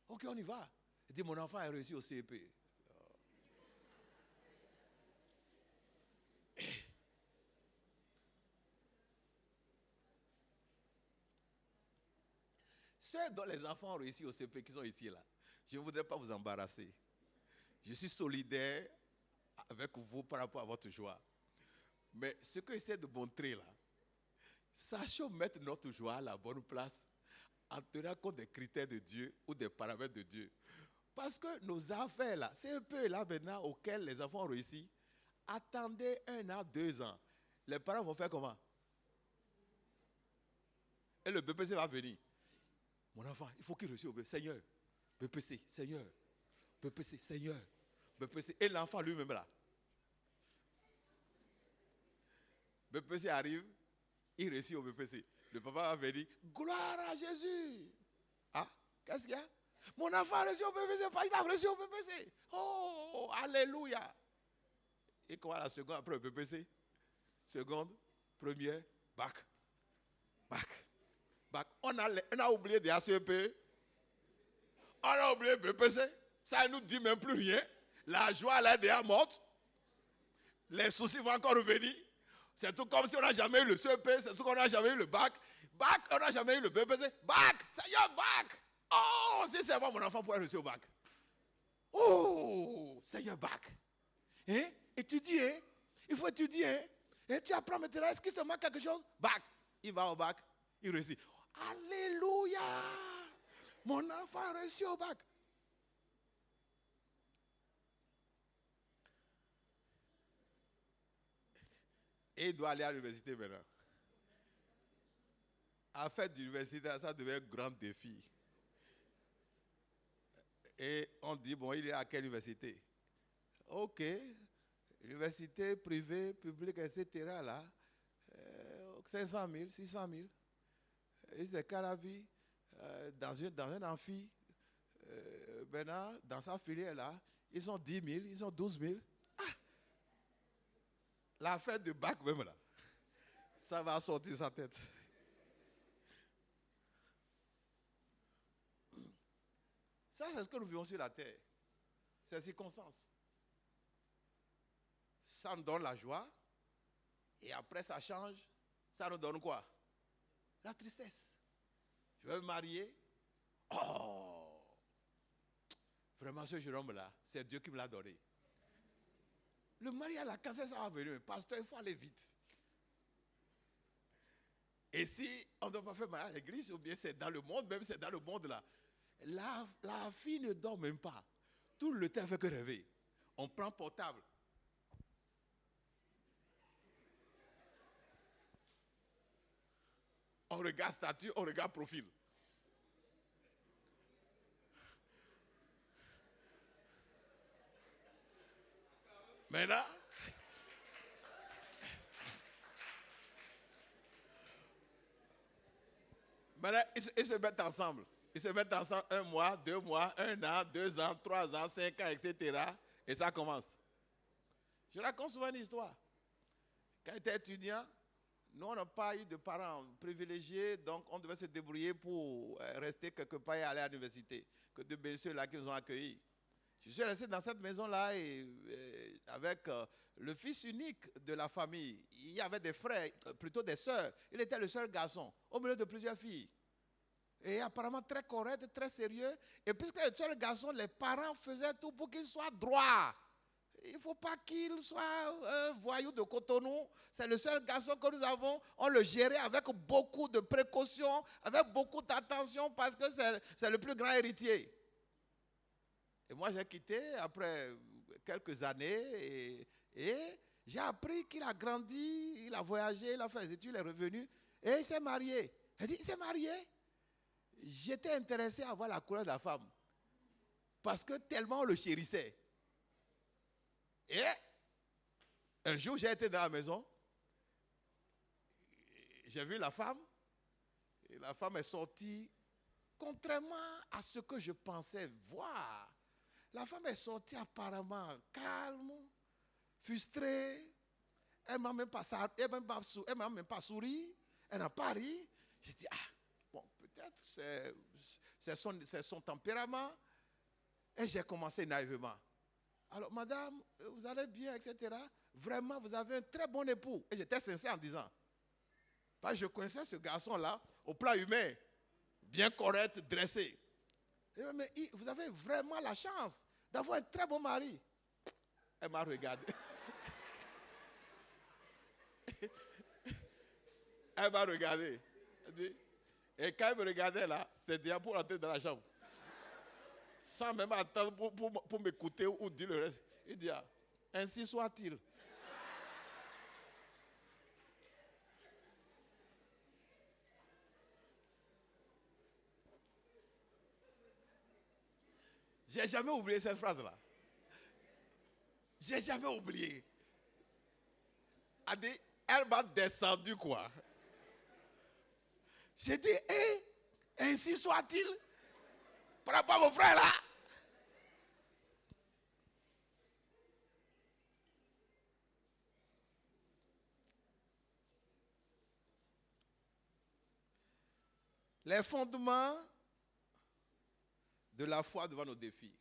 Ok, on y va. Il dit, mon enfant a réussi au CPE. Ceux dont les enfants ont réussi au CP qui sont ici là, je ne voudrais pas vous embarrasser. Je suis solidaire avec vous par rapport à votre joie. Mais ce que j'essaie de montrer là, sachons mettre notre joie à la bonne place en tenant compte des critères de Dieu ou des paramètres de Dieu. Parce que nos affaires là, c'est un peu là maintenant auxquels les enfants ont réussi. Attendez 1 an, 2 ans. Les parents vont faire comment? Et le BPC va venir. Mon enfant, il faut qu'il réussisse au BPC. Seigneur, BPC, Seigneur, BPC, Seigneur, BPC. Et l'enfant lui-même là. BPC arrive, il réussit au BPC. Le papa va venir, gloire à Jésus. Ah, qu'est-ce qu'il y a? Mon enfant a réussi au BPC, il a réussi au BPC. Oh, alléluia. Et comment la seconde après le BPC? Seconde, première, bac. Bac. On a oublié des ACP, on a oublié BPC, ça ne nous dit même plus rien. La joie elle est déjà morte. Les soucis vont encore revenir. C'est tout comme si on n'a jamais eu le CEP, c'est tout comme on n'a jamais eu le bac. Bac, on n'a jamais eu le BPC. Bac, Seigneur, bac. Oh, si c'est moi, mon enfant pourrait réussir au bac. Oh, Seigneur, bac. Hein? Étudier, hein? Il faut étudier. Hein? Et tu apprends maintenant, est-ce qu'il te manque quelque chose? Bac. Il va au bac, il réussit. Alléluia! Mon enfant a réussi au bac. Et il doit aller à l'université maintenant. En fait, l'université, ça devient un grand défi. Et on dit, bon, il est à quelle université? Ok, université privée, publique, etc. là, 500 000, 600 000. Et c'est qu'à la vie, dans un amphi, maintenant, dans sa filière là, ils ont 10 000, ils ont 12 000. Ah! La fête de bac même là, ça va sortir sa tête. Ça, c'est ce que nous vivons sur la terre. C'est circonstances. Ça nous donne la joie. Et après, ça change. Ça nous donne quoi? La tristesse. Je vais me marier. Oh! Vraiment, ce jeune homme-là, c'est Dieu qui me l'a donné. Le mariage, la cancer, ça va venir. Mais pasteur, il faut aller vite. Et si on ne doit pas faire mariage à l'église, ou bien c'est dans le monde, même c'est dans le monde là, la fille ne dort même pas. Tout le temps, elle fait que rêver. On prend portable. On regarde statut, on regarde profil. Maintenant, ils se mettent ensemble. Ils se mettent ensemble 1 mois, 2 mois, 1 an, 2 ans, 3 ans, 5 ans, etc. Et ça commence. Je raconte souvent une histoire. Quand j'étais étudiant, nous, on n'a pas eu de parents privilégiés, donc on devait se débrouiller pour rester quelque part et aller à l'université. Que de bénéficier là qui nous ont accueillis. Je suis resté dans cette maison-là avec le fils unique de la famille. Il y avait des frères, plutôt des sœurs. Il était le seul garçon, au milieu de plusieurs filles. Et apparemment très correct, très sérieux. Et puisque le seul garçon, les parents faisaient tout pour qu'il soit droit. Il ne faut pas qu'il soit un voyou de Cotonou. C'est le seul garçon que nous avons. On le gérait avec beaucoup de précautions, avec beaucoup d'attention parce que c'est le plus grand héritier. Et moi, j'ai quitté après quelques années et j'ai appris qu'il a grandi, il a voyagé, il a fait des études, il est revenu et il s'est marié. Il dit, il s'est marié? J'étais intéressé à voir la couleur de la femme parce que tellement on le chérissait. Et un jour, j'ai été dans la maison, j'ai vu la femme, et la femme est sortie, contrairement à ce que je pensais voir. La femme est sortie apparemment calme, frustrée, elle ne m'a même pas souri, elle n'a pas ri. J'ai dit, ah, bon, peut-être c'est son tempérament. Et j'ai commencé naïvement. Alors, madame, vous allez bien, etc. Vraiment, vous avez un très bon époux. Et j'étais sincère en disant, parce que je connaissais ce garçon-là au plan humain, bien correct, dressé. Mais vous avez vraiment la chance d'avoir un très bon mari. Elle m'a regardé. Elle m'a regardé. Et quand elle me regardait là, c'est déjà pour entrer dans la chambre. Sans même attendre pour m'écouter ou dire le reste. Il dit, ah, ainsi soit-il. J'ai jamais oublié cette phrase-là. J'ai jamais oublié. Elle m'a descendu quoi. J'ai dit, ainsi soit-il. Par rapport à mon frère là. Les fondements de la foi devant nos défis.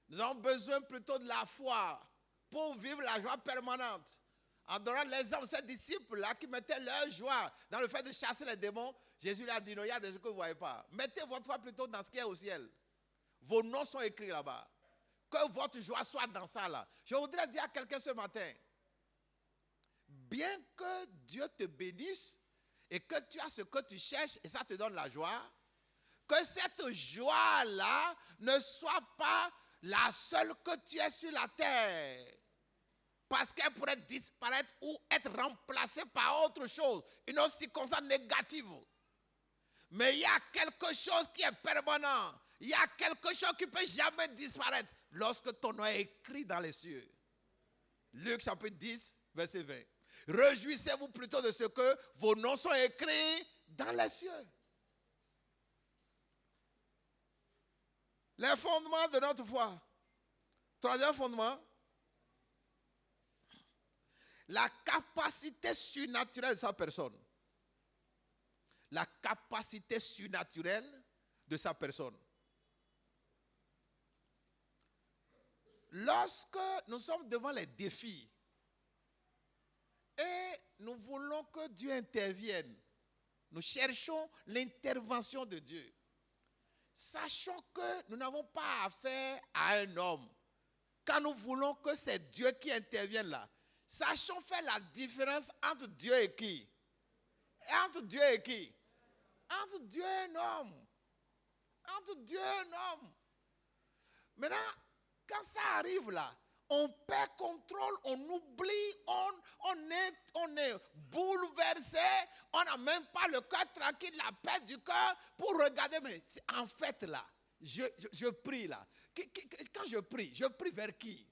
Nous avons besoin plutôt de la foi pour vivre la joie permanente. En donnant l'exemple de ces disciples-là qui mettaient leur joie dans le fait de chasser les démons, Jésus leur a dit, non, il y a des choses que vous ne voyez pas. Mettez votre foi plutôt dans ce qui est au ciel. Vos noms sont écrits là-bas. Que votre joie soit dans ça là. Je voudrais dire à quelqu'un ce matin, bien que Dieu te bénisse et que tu as ce que tu cherches et ça te donne la joie, que cette joie-là ne soit pas la seule que tu aies sur la terre. parce qu'elle pourrait disparaître ou être remplacée par autre chose, une autre circonstance négative. Mais il y a quelque chose qui est permanent. Il y a quelque chose qui ne peut jamais disparaître lorsque ton nom est écrit dans les cieux. Luc chapitre 10, verset 20. Réjouissez-vous plutôt de ce que vos noms sont écrits dans les cieux. Les fondements de notre foi. Troisième fondement. La capacité surnaturelle de sa personne. La capacité surnaturelle de sa personne. Lorsque nous sommes devant les défis et nous voulons que Dieu intervienne, nous cherchons l'intervention de Dieu. Sachons que nous n'avons pas affaire à un homme. Quand nous voulons que c'est Dieu qui intervienne là, sachons faire la différence entre Dieu et qui? Entre Dieu et qui? Entre Dieu et un homme. Entre Dieu et un homme. Maintenant, quand ça arrive là, on perd contrôle, on oublie, on est bouleversé, on n'a même pas le cœur tranquille, la paix du cœur pour regarder. Mais en fait là, je prie là. Quand je prie vers qui?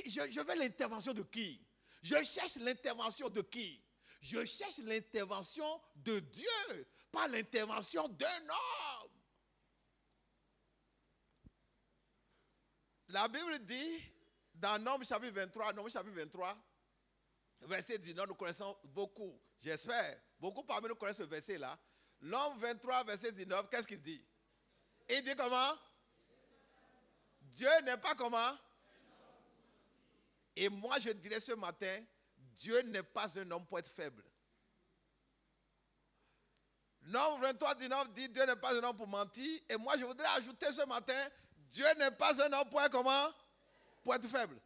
Je veux l'intervention de qui? Je cherche l'intervention de qui? Je cherche l'intervention de Dieu, pas l'intervention d'un homme. La Bible dit, dans Nombre chapitre 23, verset 19, nous connaissons beaucoup, j'espère, beaucoup parmi nous connaissent ce verset-là. Nombre 23, verset 19, qu'est-ce qu'il dit? Il dit comment? Dieu n'est pas comment? Et moi je dirais ce matin, Dieu n'est pas un homme pour être faible. Nombre 23, 19 dit, Dieu n'est pas un homme pour mentir. Et moi je voudrais ajouter ce matin, Dieu n'est pas un homme pour être comment? Pour être faible.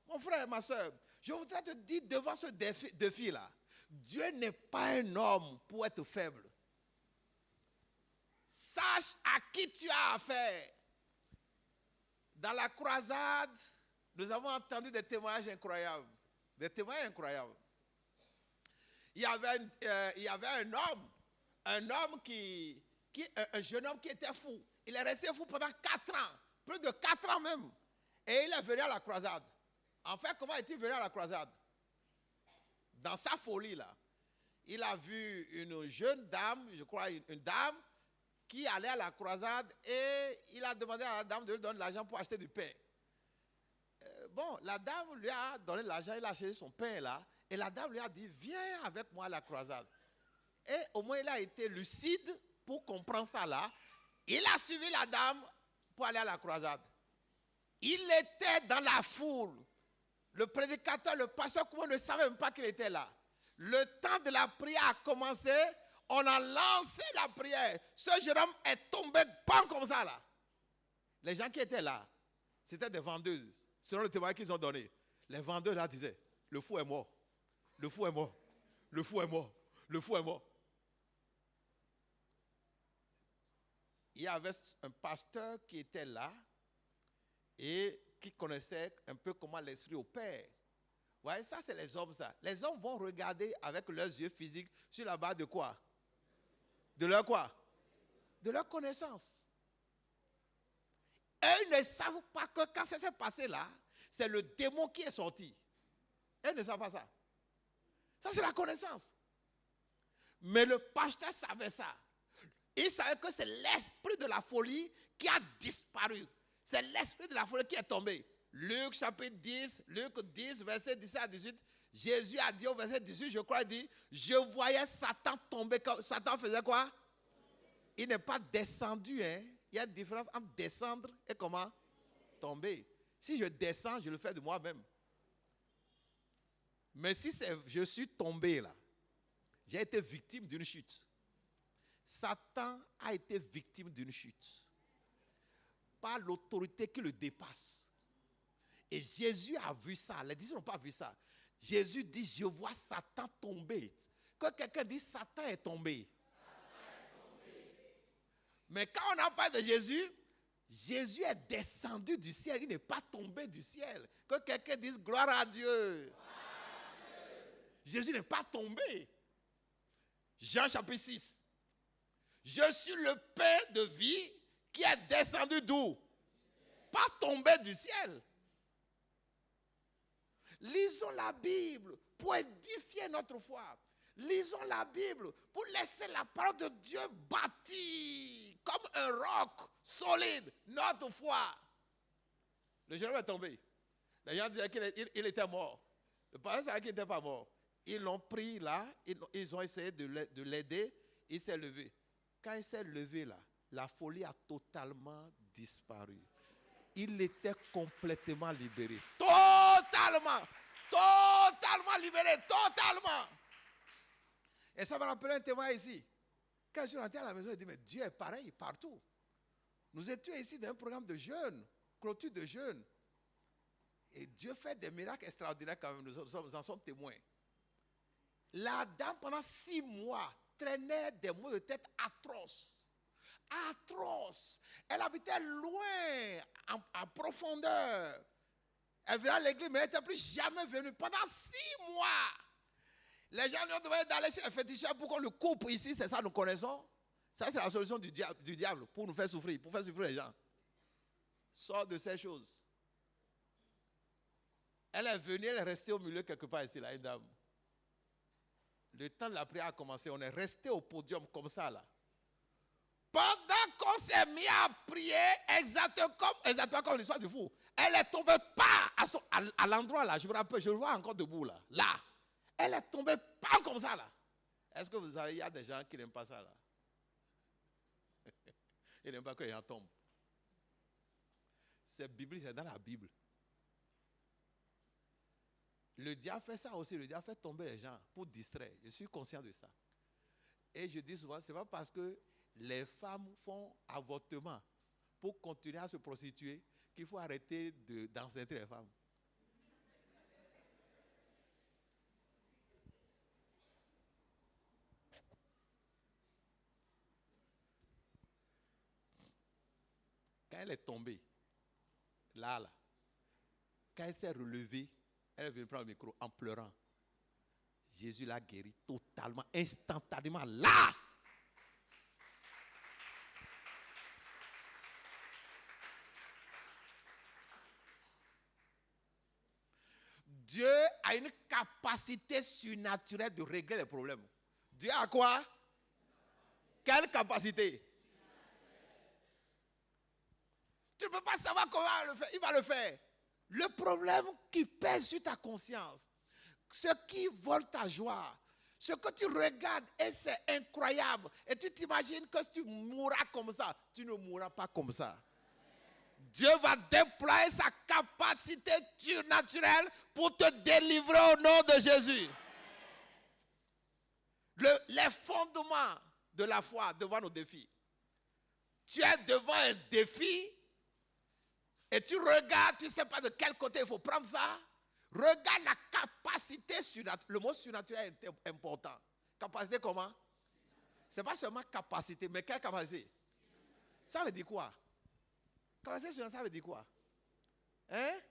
Mon frère, ma soeur, je voudrais te dire devant ce défi-là, Dieu n'est pas un homme pour être faible. Sache à qui tu as affaire. Dans la croisade, nous avons entendu des témoignages incroyables. Des témoignages incroyables. Il y avait un homme un jeune homme qui était fou. Il est resté fou pendant 4 ans. Plus de 4 ans même. Et il est venu à la croisade. En fait, comment est-il venu à la croisade? Dans sa folie là, il a vu une jeune dame, je crois une dame, qui allait à la croisade et il a demandé à la dame de lui donner l'argent pour acheter du pain. La dame lui a donné l'argent, il a acheté son pain là, et la dame lui a dit, viens avec moi à la croisade. Et au moins il a été lucide pour comprendre ça là. Il a suivi la dame pour aller à la croisade. Il était dans la foule. Le prédicateur, le pasteur, comment ne savait même pas qu'il était là. Le temps de la prière a commencé. On a lancé la prière. Ce jeune homme est tombé pan comme ça là. Les gens qui étaient là, c'était des vendeuses. Selon le témoignage qu'ils ont donné. Les vendeurs là disaient, le fou est mort. Le fou est mort. Le fou est mort. Le fou est mort. Il y avait un pasteur qui était là et qui connaissait un peu comment l'esprit opère. Vous voyez, ça c'est les hommes ça. Les hommes vont regarder avec leurs yeux physiques sur la base de quoi? De leur quoi? De leur connaissance. Eux ne savent pas que quand ça s'est passé là, c'est le démon qui est sorti. Eux ne savent pas ça. Ça c'est la connaissance. Mais le pasteur savait ça. Il savait que c'est l'esprit de la folie qui a disparu. C'est l'esprit de la folie qui est tombé. Luc chapitre 10, verset 17 à 18. Jésus a dit au verset 18, je crois, il dit, je voyais Satan tomber. Satan faisait quoi? Il n'est pas descendu. Hein? Il y a une différence entre descendre et comment? Tomber. Si je descends, je le fais de moi-même. Mais si je suis tombé là, j'ai été victime d'une chute. Satan a été victime d'une chute par l'autorité qui le dépasse. Et Jésus a vu ça. Les disciples n'ont pas vu ça. Jésus dit, je vois Satan tomber. Quand quelqu'un dit Satan est tombé. Mais quand on n'a pas de Jésus, Jésus est descendu du ciel, il n'est pas tombé du ciel. Que quelqu'un dise gloire à Dieu. Jésus n'est pas tombé. Jean chapitre 6. Je suis le pain de vie qui est descendu d'où? Pas tombé du ciel. Lisons la Bible pour édifier notre foi. Lisons la Bible pour laisser la parole de Dieu bâtir comme un roc solide notre foi. Le jeune homme est tombé. Les gens disaient qu'il était mort. Le pasteur savait qu'il n'était pas mort. Ils l'ont pris là, ils ont essayé de l'aider, il s'est levé. Quand il s'est levé là, la folie a totalement disparu. Il était complètement libéré. Totalement libéré, totalement. Et ça m'a rappelé un témoin ici. Quand je suis rentré à la maison, il dit, mais Dieu est pareil partout. Nous étions ici dans un programme de jeûne, clôture de jeûne. Et Dieu fait des miracles extraordinaires quand même, nous en sommes témoins. La dame, pendant 6 mois, traînait des maux de tête atroces. Atroces. Elle habitait loin, en profondeur. Elle venait à l'église, mais elle n'était plus jamais venue. Pendant 6 mois, les gens lui ont demandé d'aller chez les féticheurs pour qu'on le coupe ici. C'est ça, nous connaissons. Ça, c'est la solution du diable pour nous faire souffrir, pour faire souffrir les gens. Sors de ces choses. Elle est venue, elle est restée au milieu quelque part ici, là, une dame. Le temps de la prière a commencé, on est resté au podium comme ça, là. Pendant qu'on s'est mis à prier, exactement comme l'histoire du fou, elle est tombée pas à l'endroit là, je me rappelle, je le vois encore debout là. Là, elle est tombée pas comme ça là. Est-ce que vous savez, il y a des gens qui n'aiment pas ça là? Ils n'aiment pas que les gens tombent. C'est biblique, c'est dans la Bible. Le diable fait ça aussi, le diable fait tomber les gens pour distraire. Je suis conscient de ça. Et je dis souvent, ce n'est pas parce que les femmes font avortement pour continuer à se prostituer qu'il faut arrêter d'enceintrer les femmes. Quand elle est tombée, là, quand elle s'est relevée, elle est venue prendre le micro en pleurant. Jésus l'a guérie totalement, instantanément, là. Dieu a une capacité surnaturelle de régler les problèmes. Dieu a quoi? Quelle capacité? Tu ne peux pas savoir comment il le fait. Il va le faire. Le problème qui pèse sur ta conscience, ce qui vole ta joie, ce que tu regardes et c'est incroyable. Et tu t'imagines que tu mourras comme ça. Tu ne mourras pas comme ça. Dieu va déployer sa capacité surnaturelle pour te délivrer au nom de Jésus. Les fondements de la foi devant nos défis. Tu es devant un défi et tu regardes, tu ne sais pas de quel côté il faut prendre ça. Regarde la capacité surnaturelle. Le mot surnaturel est important. Capacité comment? Ce n'est pas seulement capacité, mais quelle capacité? Ça veut dire quoi? Capacité surnaturelle, ça veut dire quoi? Hein?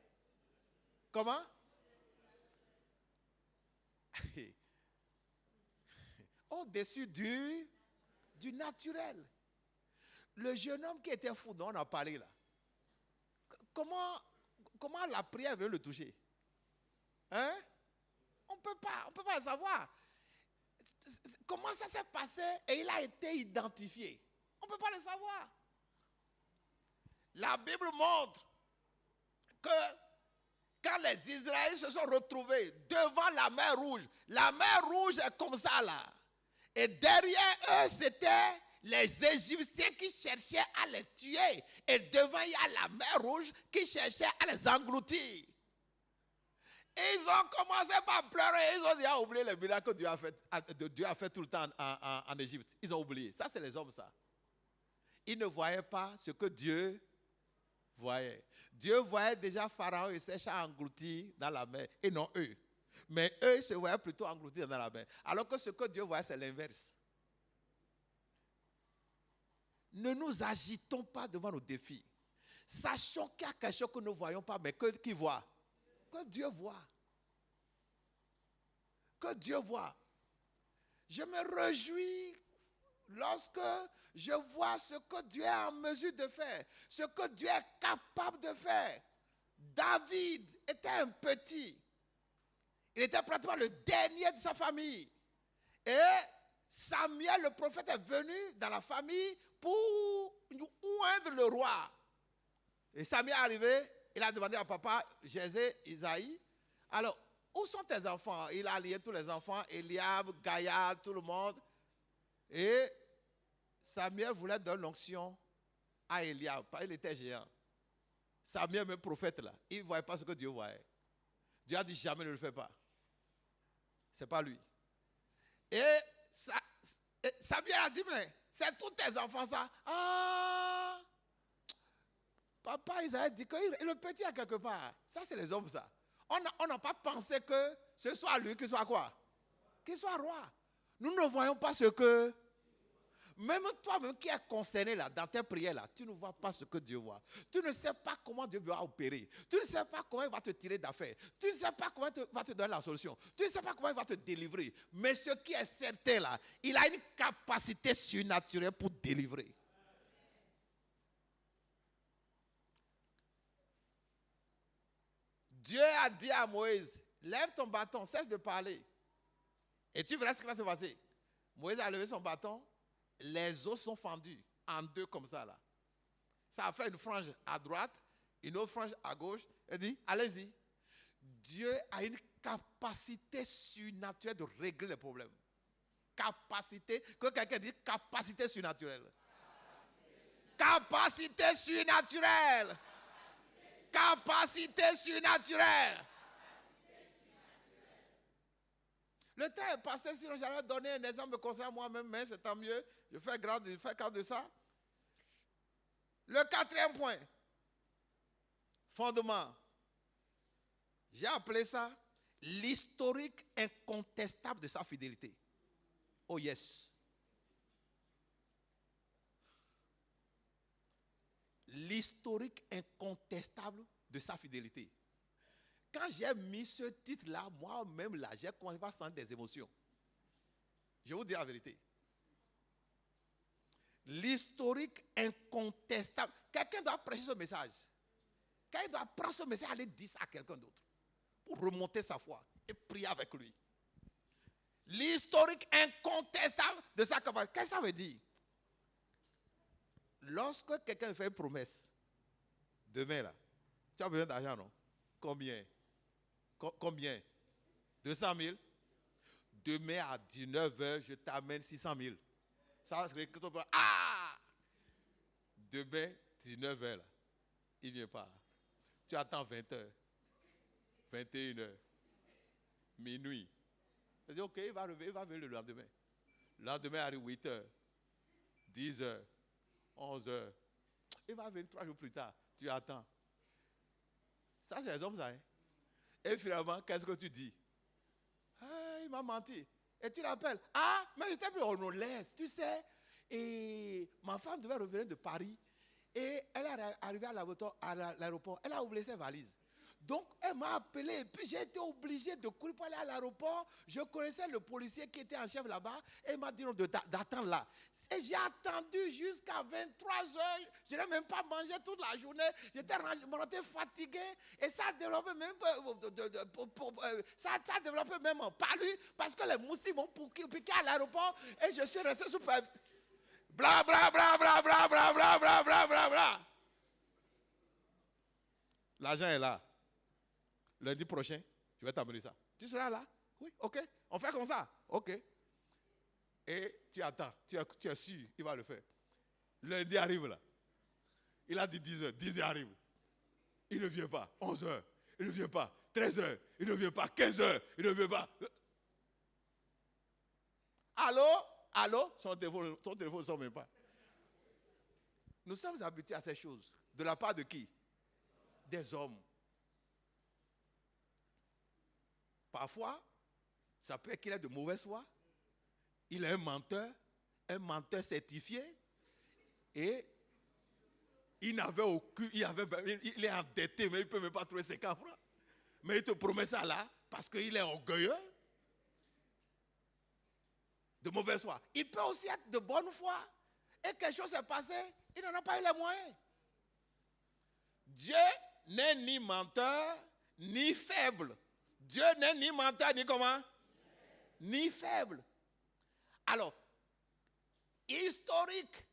Comment? Au-dessus du naturel. Le jeune homme qui était fou dont on a parlé là. Comment la prière veut le toucher? Hein? On ne peut pas le savoir. Comment ça s'est passé et il a été identifié? On ne peut pas le savoir. La Bible montre que quand les Israélites se sont retrouvés devant la mer Rouge est comme ça là. Et derrière eux, c'était les Égyptiens qui cherchaient à les tuer. Et devant, il y a la mer Rouge qui cherchait à les engloutir. Ils ont commencé par pleurer. Ils ont déjà oublié les miracles que Dieu a fait tout le temps en Égypte. Ils ont oublié. Ça, c'est les hommes, ça. Ils ne voyaient pas ce que Dieu voyait. Dieu voyait déjà Pharaon et ses chats engloutis dans la mer. Et non eux. Mais eux, ils se voyaient plutôt engloutis dans la mer. Alors que ce que Dieu voyait, c'est l'inverse. Ne nous agitons pas devant nos défis. Sachons qu'il y a quelque chose que nous ne voyons pas, mais qui voit? Que Dieu voit. Que Dieu voit. Je me réjouis lorsque je vois ce que Dieu est en mesure de faire, ce que Dieu est capable de faire. David était un petit. Il était pratiquement le dernier de sa famille. Et Samuel, le prophète, est venu dans la famille pour oindre le roi. Et Samuel est arrivé, il a demandé à papa, Jésé, Isaïe, alors, où sont tes enfants? Il a lié tous les enfants, Eliab, Gaïa, tout le monde. Et Samuel voulait donner l'onction à Eliab, parce qu'il était géant. Samuel, même prophète là, il ne voyait pas ce que Dieu voyait. Dieu a dit jamais ne le fais pas. Ce n'est pas lui. Et Samuel a dit, mais c'est tous tes enfants ça. Ah! Papa Isaïe dit que le petit a quelque part. Ça, c'est les hommes ça. On n'a pas pensé que ce soit lui qui soit quoi? Qu'il soit roi. Nous ne voyons pas ce que... Même toi-même qui es concerné là, dans tes prières là, tu ne vois pas ce que Dieu voit. Tu ne sais pas comment Dieu va opérer. Tu ne sais pas comment il va te tirer d'affaires. Tu ne sais pas comment il va te donner la solution. Tu ne sais pas comment il va te délivrer. Mais ce qui est certain là, il a une capacité surnaturelle pour délivrer. Dieu a dit à Moïse, lève ton bâton, cesse de parler. Et tu verras ce qui va se passer. Moïse a levé son bâton, les eaux sont fendues en deux comme ça là. Ça a fait une frange à droite, une autre frange à gauche. Il dit, allez-y. Dieu a une capacité surnaturelle de régler les problèmes. Capacité, que quelqu'un dit capacité surnaturelle. Capacité surnaturelle. Capacité surnaturelle. Le temps est passé, sinon j'allais donner un exemple concernant moi-même, mais c'est tant mieux. Je fais cas de ça. Le quatrième point, fondement. J'ai appelé ça l'historique incontestable de sa fidélité. Oh yes. L'historique incontestable de sa fidélité. Quand j'ai mis ce titre-là, moi-même là, j'ai commencé à sentir des émotions. Je vous dis la vérité. L'historique incontestable. Quelqu'un doit prêcher ce message. Quelqu'un doit prendre ce message et aller dire ça à quelqu'un d'autre. Pour remonter sa foi et prier avec lui. L'historique incontestable de sa capacité. Qu'est-ce que ça veut dire? Lorsque quelqu'un fait une promesse, demain là, tu as besoin d'argent, non? Combien? Combien? 200 000? Demain à 19h, je t'amène 600 000. Ça, c'est que tu peux. Ah! Demain, 19h, là, il ne vient pas. Tu attends 20h, 21h, minuit. Je dis, ok, il va venir le lendemain. Le lendemain arrive 8h, 10h, 11h. Il va venir 3 jours plus tard. Tu attends. Ça, c'est les hommes, ça. Hein? Et finalement, qu'est-ce que tu dis? Ah, il m'a menti. Et tu l'appelles. Ah, mais j'étais plus on laisse, tu sais. Et ma femme devait revenir de Paris. Et elle est arrivée à l'aéroport. Elle a oublié ses valises. Donc, elle m'a appelé. Et puis, j'ai été obligé de courir pour aller à l'aéroport. Je connaissais le policier qui était en chef là-bas. Et il m'a dit d'attendre là. Et j'ai attendu jusqu'à 23h. Je n'ai même pas mangé toute la journée. J'étais fatigué. Et ça a développé même, ça a développé même un palu. Parce que les moustiques m'ont piqué à l'aéroport. Et je suis resté sous... Bla, bla, bla, bla, bla, bla, bla, bla, bla, bla, bla. L'argent est là. Lundi prochain, je vais t'amener ça. Tu seras là? Oui, ok. On fait comme ça? Ok. Et tu attends. Tu es sûr, il va le faire. Lundi arrive là. Il a dit 10h. 10h arrive. Il ne vient pas. 11h. Il ne vient pas. 13h. Il ne vient pas. 15h. Il ne vient pas. Allô? Allô? Son téléphone ne sonne même pas. Nous sommes habitués à ces choses. De la part de qui? Des hommes. Parfois, ça peut être qu'il est de mauvaise foi. Il est un menteur certifié. Et Il n'avait aucun, il est endetté, mais il ne peut même pas trouver 50 francs. Mais il te promet ça là, parce qu'il est orgueilleux. De mauvaise foi. Il peut aussi être de bonne foi. Et quelque chose s'est passé, il n'en a pas eu les moyens. Dieu n'est ni menteur, ni faible. Dieu n'est ni menteur, ni comment? Ni faible. Alors, historique,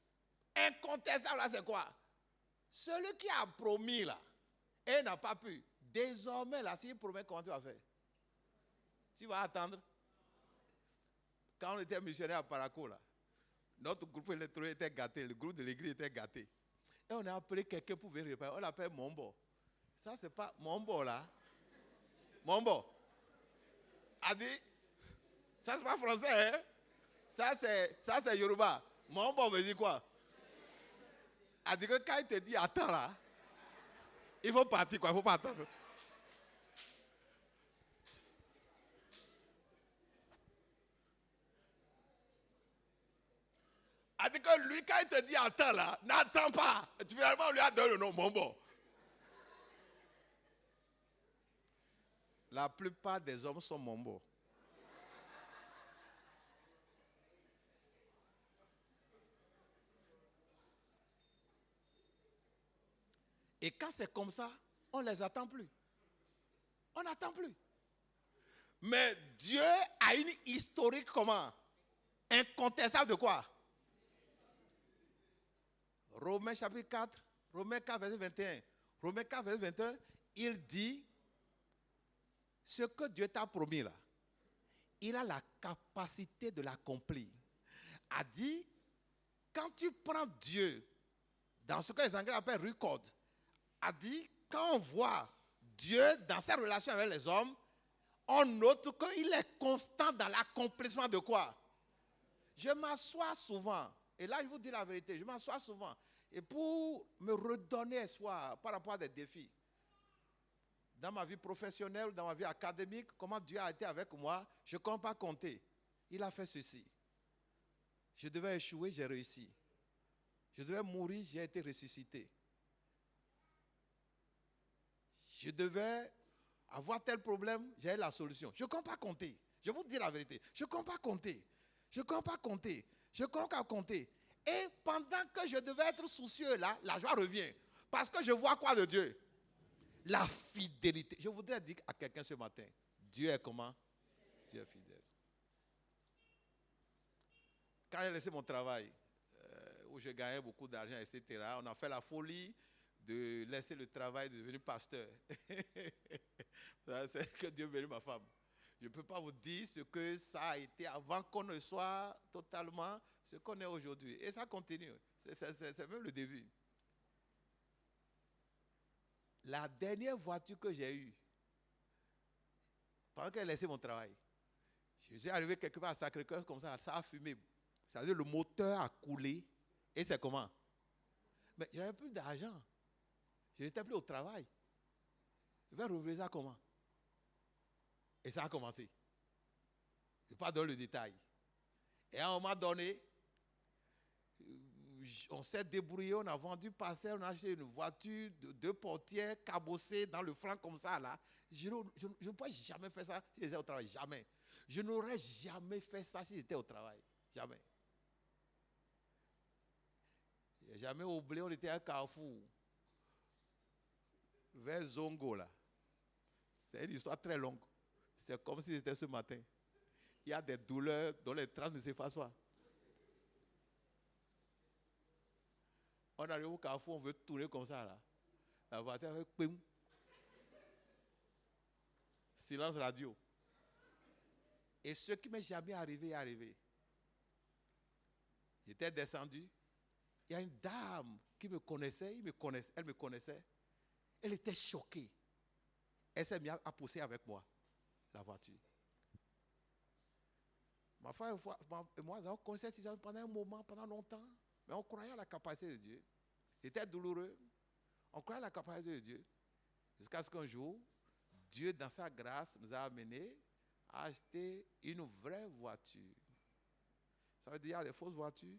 incontestable, là, c'est quoi? Celui qui a promis, là, et n'a pas pu, désormais, là, s'il promet, comment tu vas faire? Tu vas attendre? Quand on était missionnaire à Paraco, là, notre groupe électronique était gâté, le groupe de l'église était gâté. Et on a appelé quelqu'un pour venir réparer. On l'appelle Mombo. Ça, c'est pas Mombo, là. Mombo. A dit, ça, c'est pas français, hein? Ça, c'est Yoruba. Mombo veut dire quoi? A dit que quand il te dit, attends, là, il faut partir, quoi. Il ne faut pas attendre. A dit que lui, quand il te dit attends là, n'attends pas. Finalement, on lui a donné le nom Mombo. La plupart des hommes sont Mombo. Et quand c'est comme ça, on ne les attend plus. On n'attend plus. Mais Dieu a une historique comment? Incontestable de quoi? Romains chapitre 4, Romains 4, verset 21. Romains 4, verset 21, il dit, ce que Dieu t'a promis là, il a la capacité de l'accomplir. A dit, quand tu prends Dieu, dans ce que les Anglais appellent record, a dit, quand on voit Dieu dans sa relation avec les hommes, on note qu'il est constant dans l'accomplissement de quoi? Je m'assois souvent, et là je vous dis la vérité, je m'assois souvent, et pour me redonner espoir par rapport à des défis, dans ma vie professionnelle, dans ma vie académique, comment Dieu a été avec moi, je ne compte pas compter. Il a fait ceci. Je devais échouer, j'ai réussi. Je devais mourir, j'ai été ressuscité. Je devais avoir tel problème, j'ai eu la solution. Je ne compte pas compter. Je vous dis la vérité. Je ne compte pas compter. Je ne compte pas compter. Je ne compte pas compter. Et pendant que je devais être soucieux là, la joie revient. Parce que je vois quoi de Dieu? La fidélité. Je voudrais dire à quelqu'un ce matin, Dieu est comment? Dieu est fidèle. Quand j'ai laissé mon travail, où je gagnais beaucoup d'argent, etc., on a fait la folie de laisser le travail, de devenir pasteur. C'est que Dieu bénisse ma femme. Je ne peux pas vous dire ce que ça a été avant qu'on ne soit totalement ce qu'on est aujourd'hui. Et ça continue. C'est même le début. La dernière voiture que j'ai eue, pendant que j'ai laissé mon travail, je suis arrivé quelque part à Sacré-Cœur comme ça a fumé. C'est-à-dire le moteur a coulé. Et c'est comment? Mais je n'avais plus d'argent. Je n'étais plus au travail. Je vais rouvrir ça comment? Et ça a commencé. Je ne vais pas donner le détail. Et à un moment donné, on s'est débrouillé, on a vendu passer, on a acheté une voiture de 2 portières cabossée dans le flanc comme ça là. Je ne pourrais jamais faire ça si j'étais au travail. Jamais. Je n'aurais jamais fait ça si j'étais au travail. Jamais. Je n'ai jamais oublié, on était à Carrefour. Vers Zongo là. C'est une histoire très longue. C'est comme si c'était ce matin. Il y a des douleurs dont les traces ne s'effacent pas. On arrive au Carrefour, on veut tourner comme ça là. La voiture avec pim. Silence radio. Et ce qui m'est jamais arrivé est arrivé. J'étais descendu. Il y a une dame qui me connaissait, elle me connaissait. Elle était choquée. Elle s'est mise à pousser avec moi la voiture. Ma femme et moi, on connaissait ces gens pendant un moment, pendant longtemps. Mais on croyait à la capacité de Dieu. C'était douloureux. On croyait à la capacité de Dieu. Jusqu'à ce qu'un jour, Dieu, dans sa grâce, nous a amenés à acheter une vraie voiture. Ça veut dire qu'il y a des fausses voitures.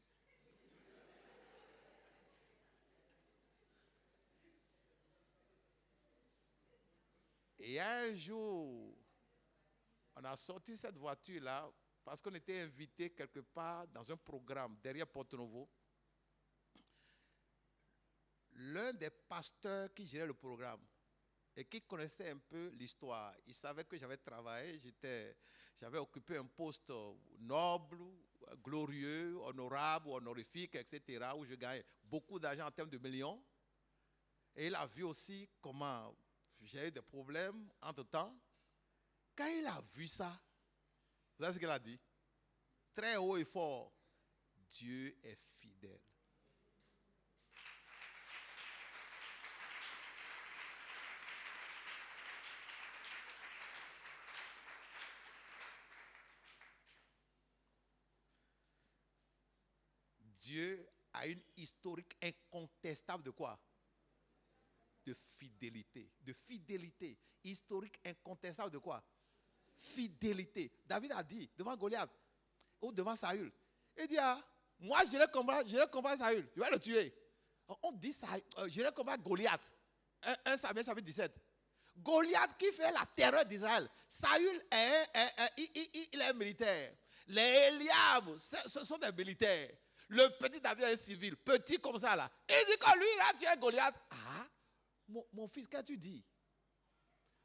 Et un jour, on a sorti cette voiture-là parce qu'on était invité quelque part dans un programme derrière Porto Novo. L'un des pasteurs qui gérait le programme et qui connaissait un peu l'histoire, il savait que j'avais travaillé, j'avais occupé un poste noble, glorieux, honorable, honorifique, etc., où je gagnais beaucoup d'argent en termes de millions. Et il a vu aussi comment j'ai eu des problèmes entre-temps. Quand il a vu ça, vous savez ce qu'il a dit? Très haut et fort, Dieu est fidèle. Dieu a une historique incontestable de quoi? De fidélité. De fidélité. Historique incontestable de quoi? Fidélité. David a dit devant Goliath ou devant Saül, il dit, moi j'irai combattre Saül, je vais le tuer. On dit j'irai combattre Goliath. 1 Samuel chapitre 17. Goliath qui fait la terreur d'Israël. Saül il est un militaire. Les Eliab, ce sont des militaires. Le petit David est civil, petit comme ça là. Il dit que lui, là, tu es Goliath. Mon fils, qu'est-ce que tu dis?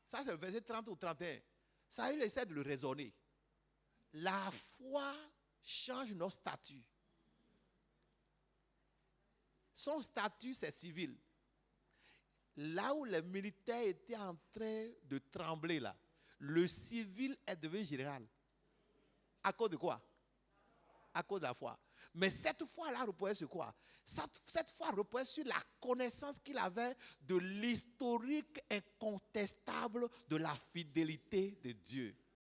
Ça, c'est le verset 30 ou 31. Saül essaie de le raisonner. La foi change nos statuts. Son statut, c'est civil. Là où les militaires étaient en train de trembler, là, le civil est devenu général. À cause de quoi? À cause de la foi. Mais cette foi-là reposait sur quoi? Cette foi reposait sur la connaissance qu'il avait de l'historique incontestable de la fidélité de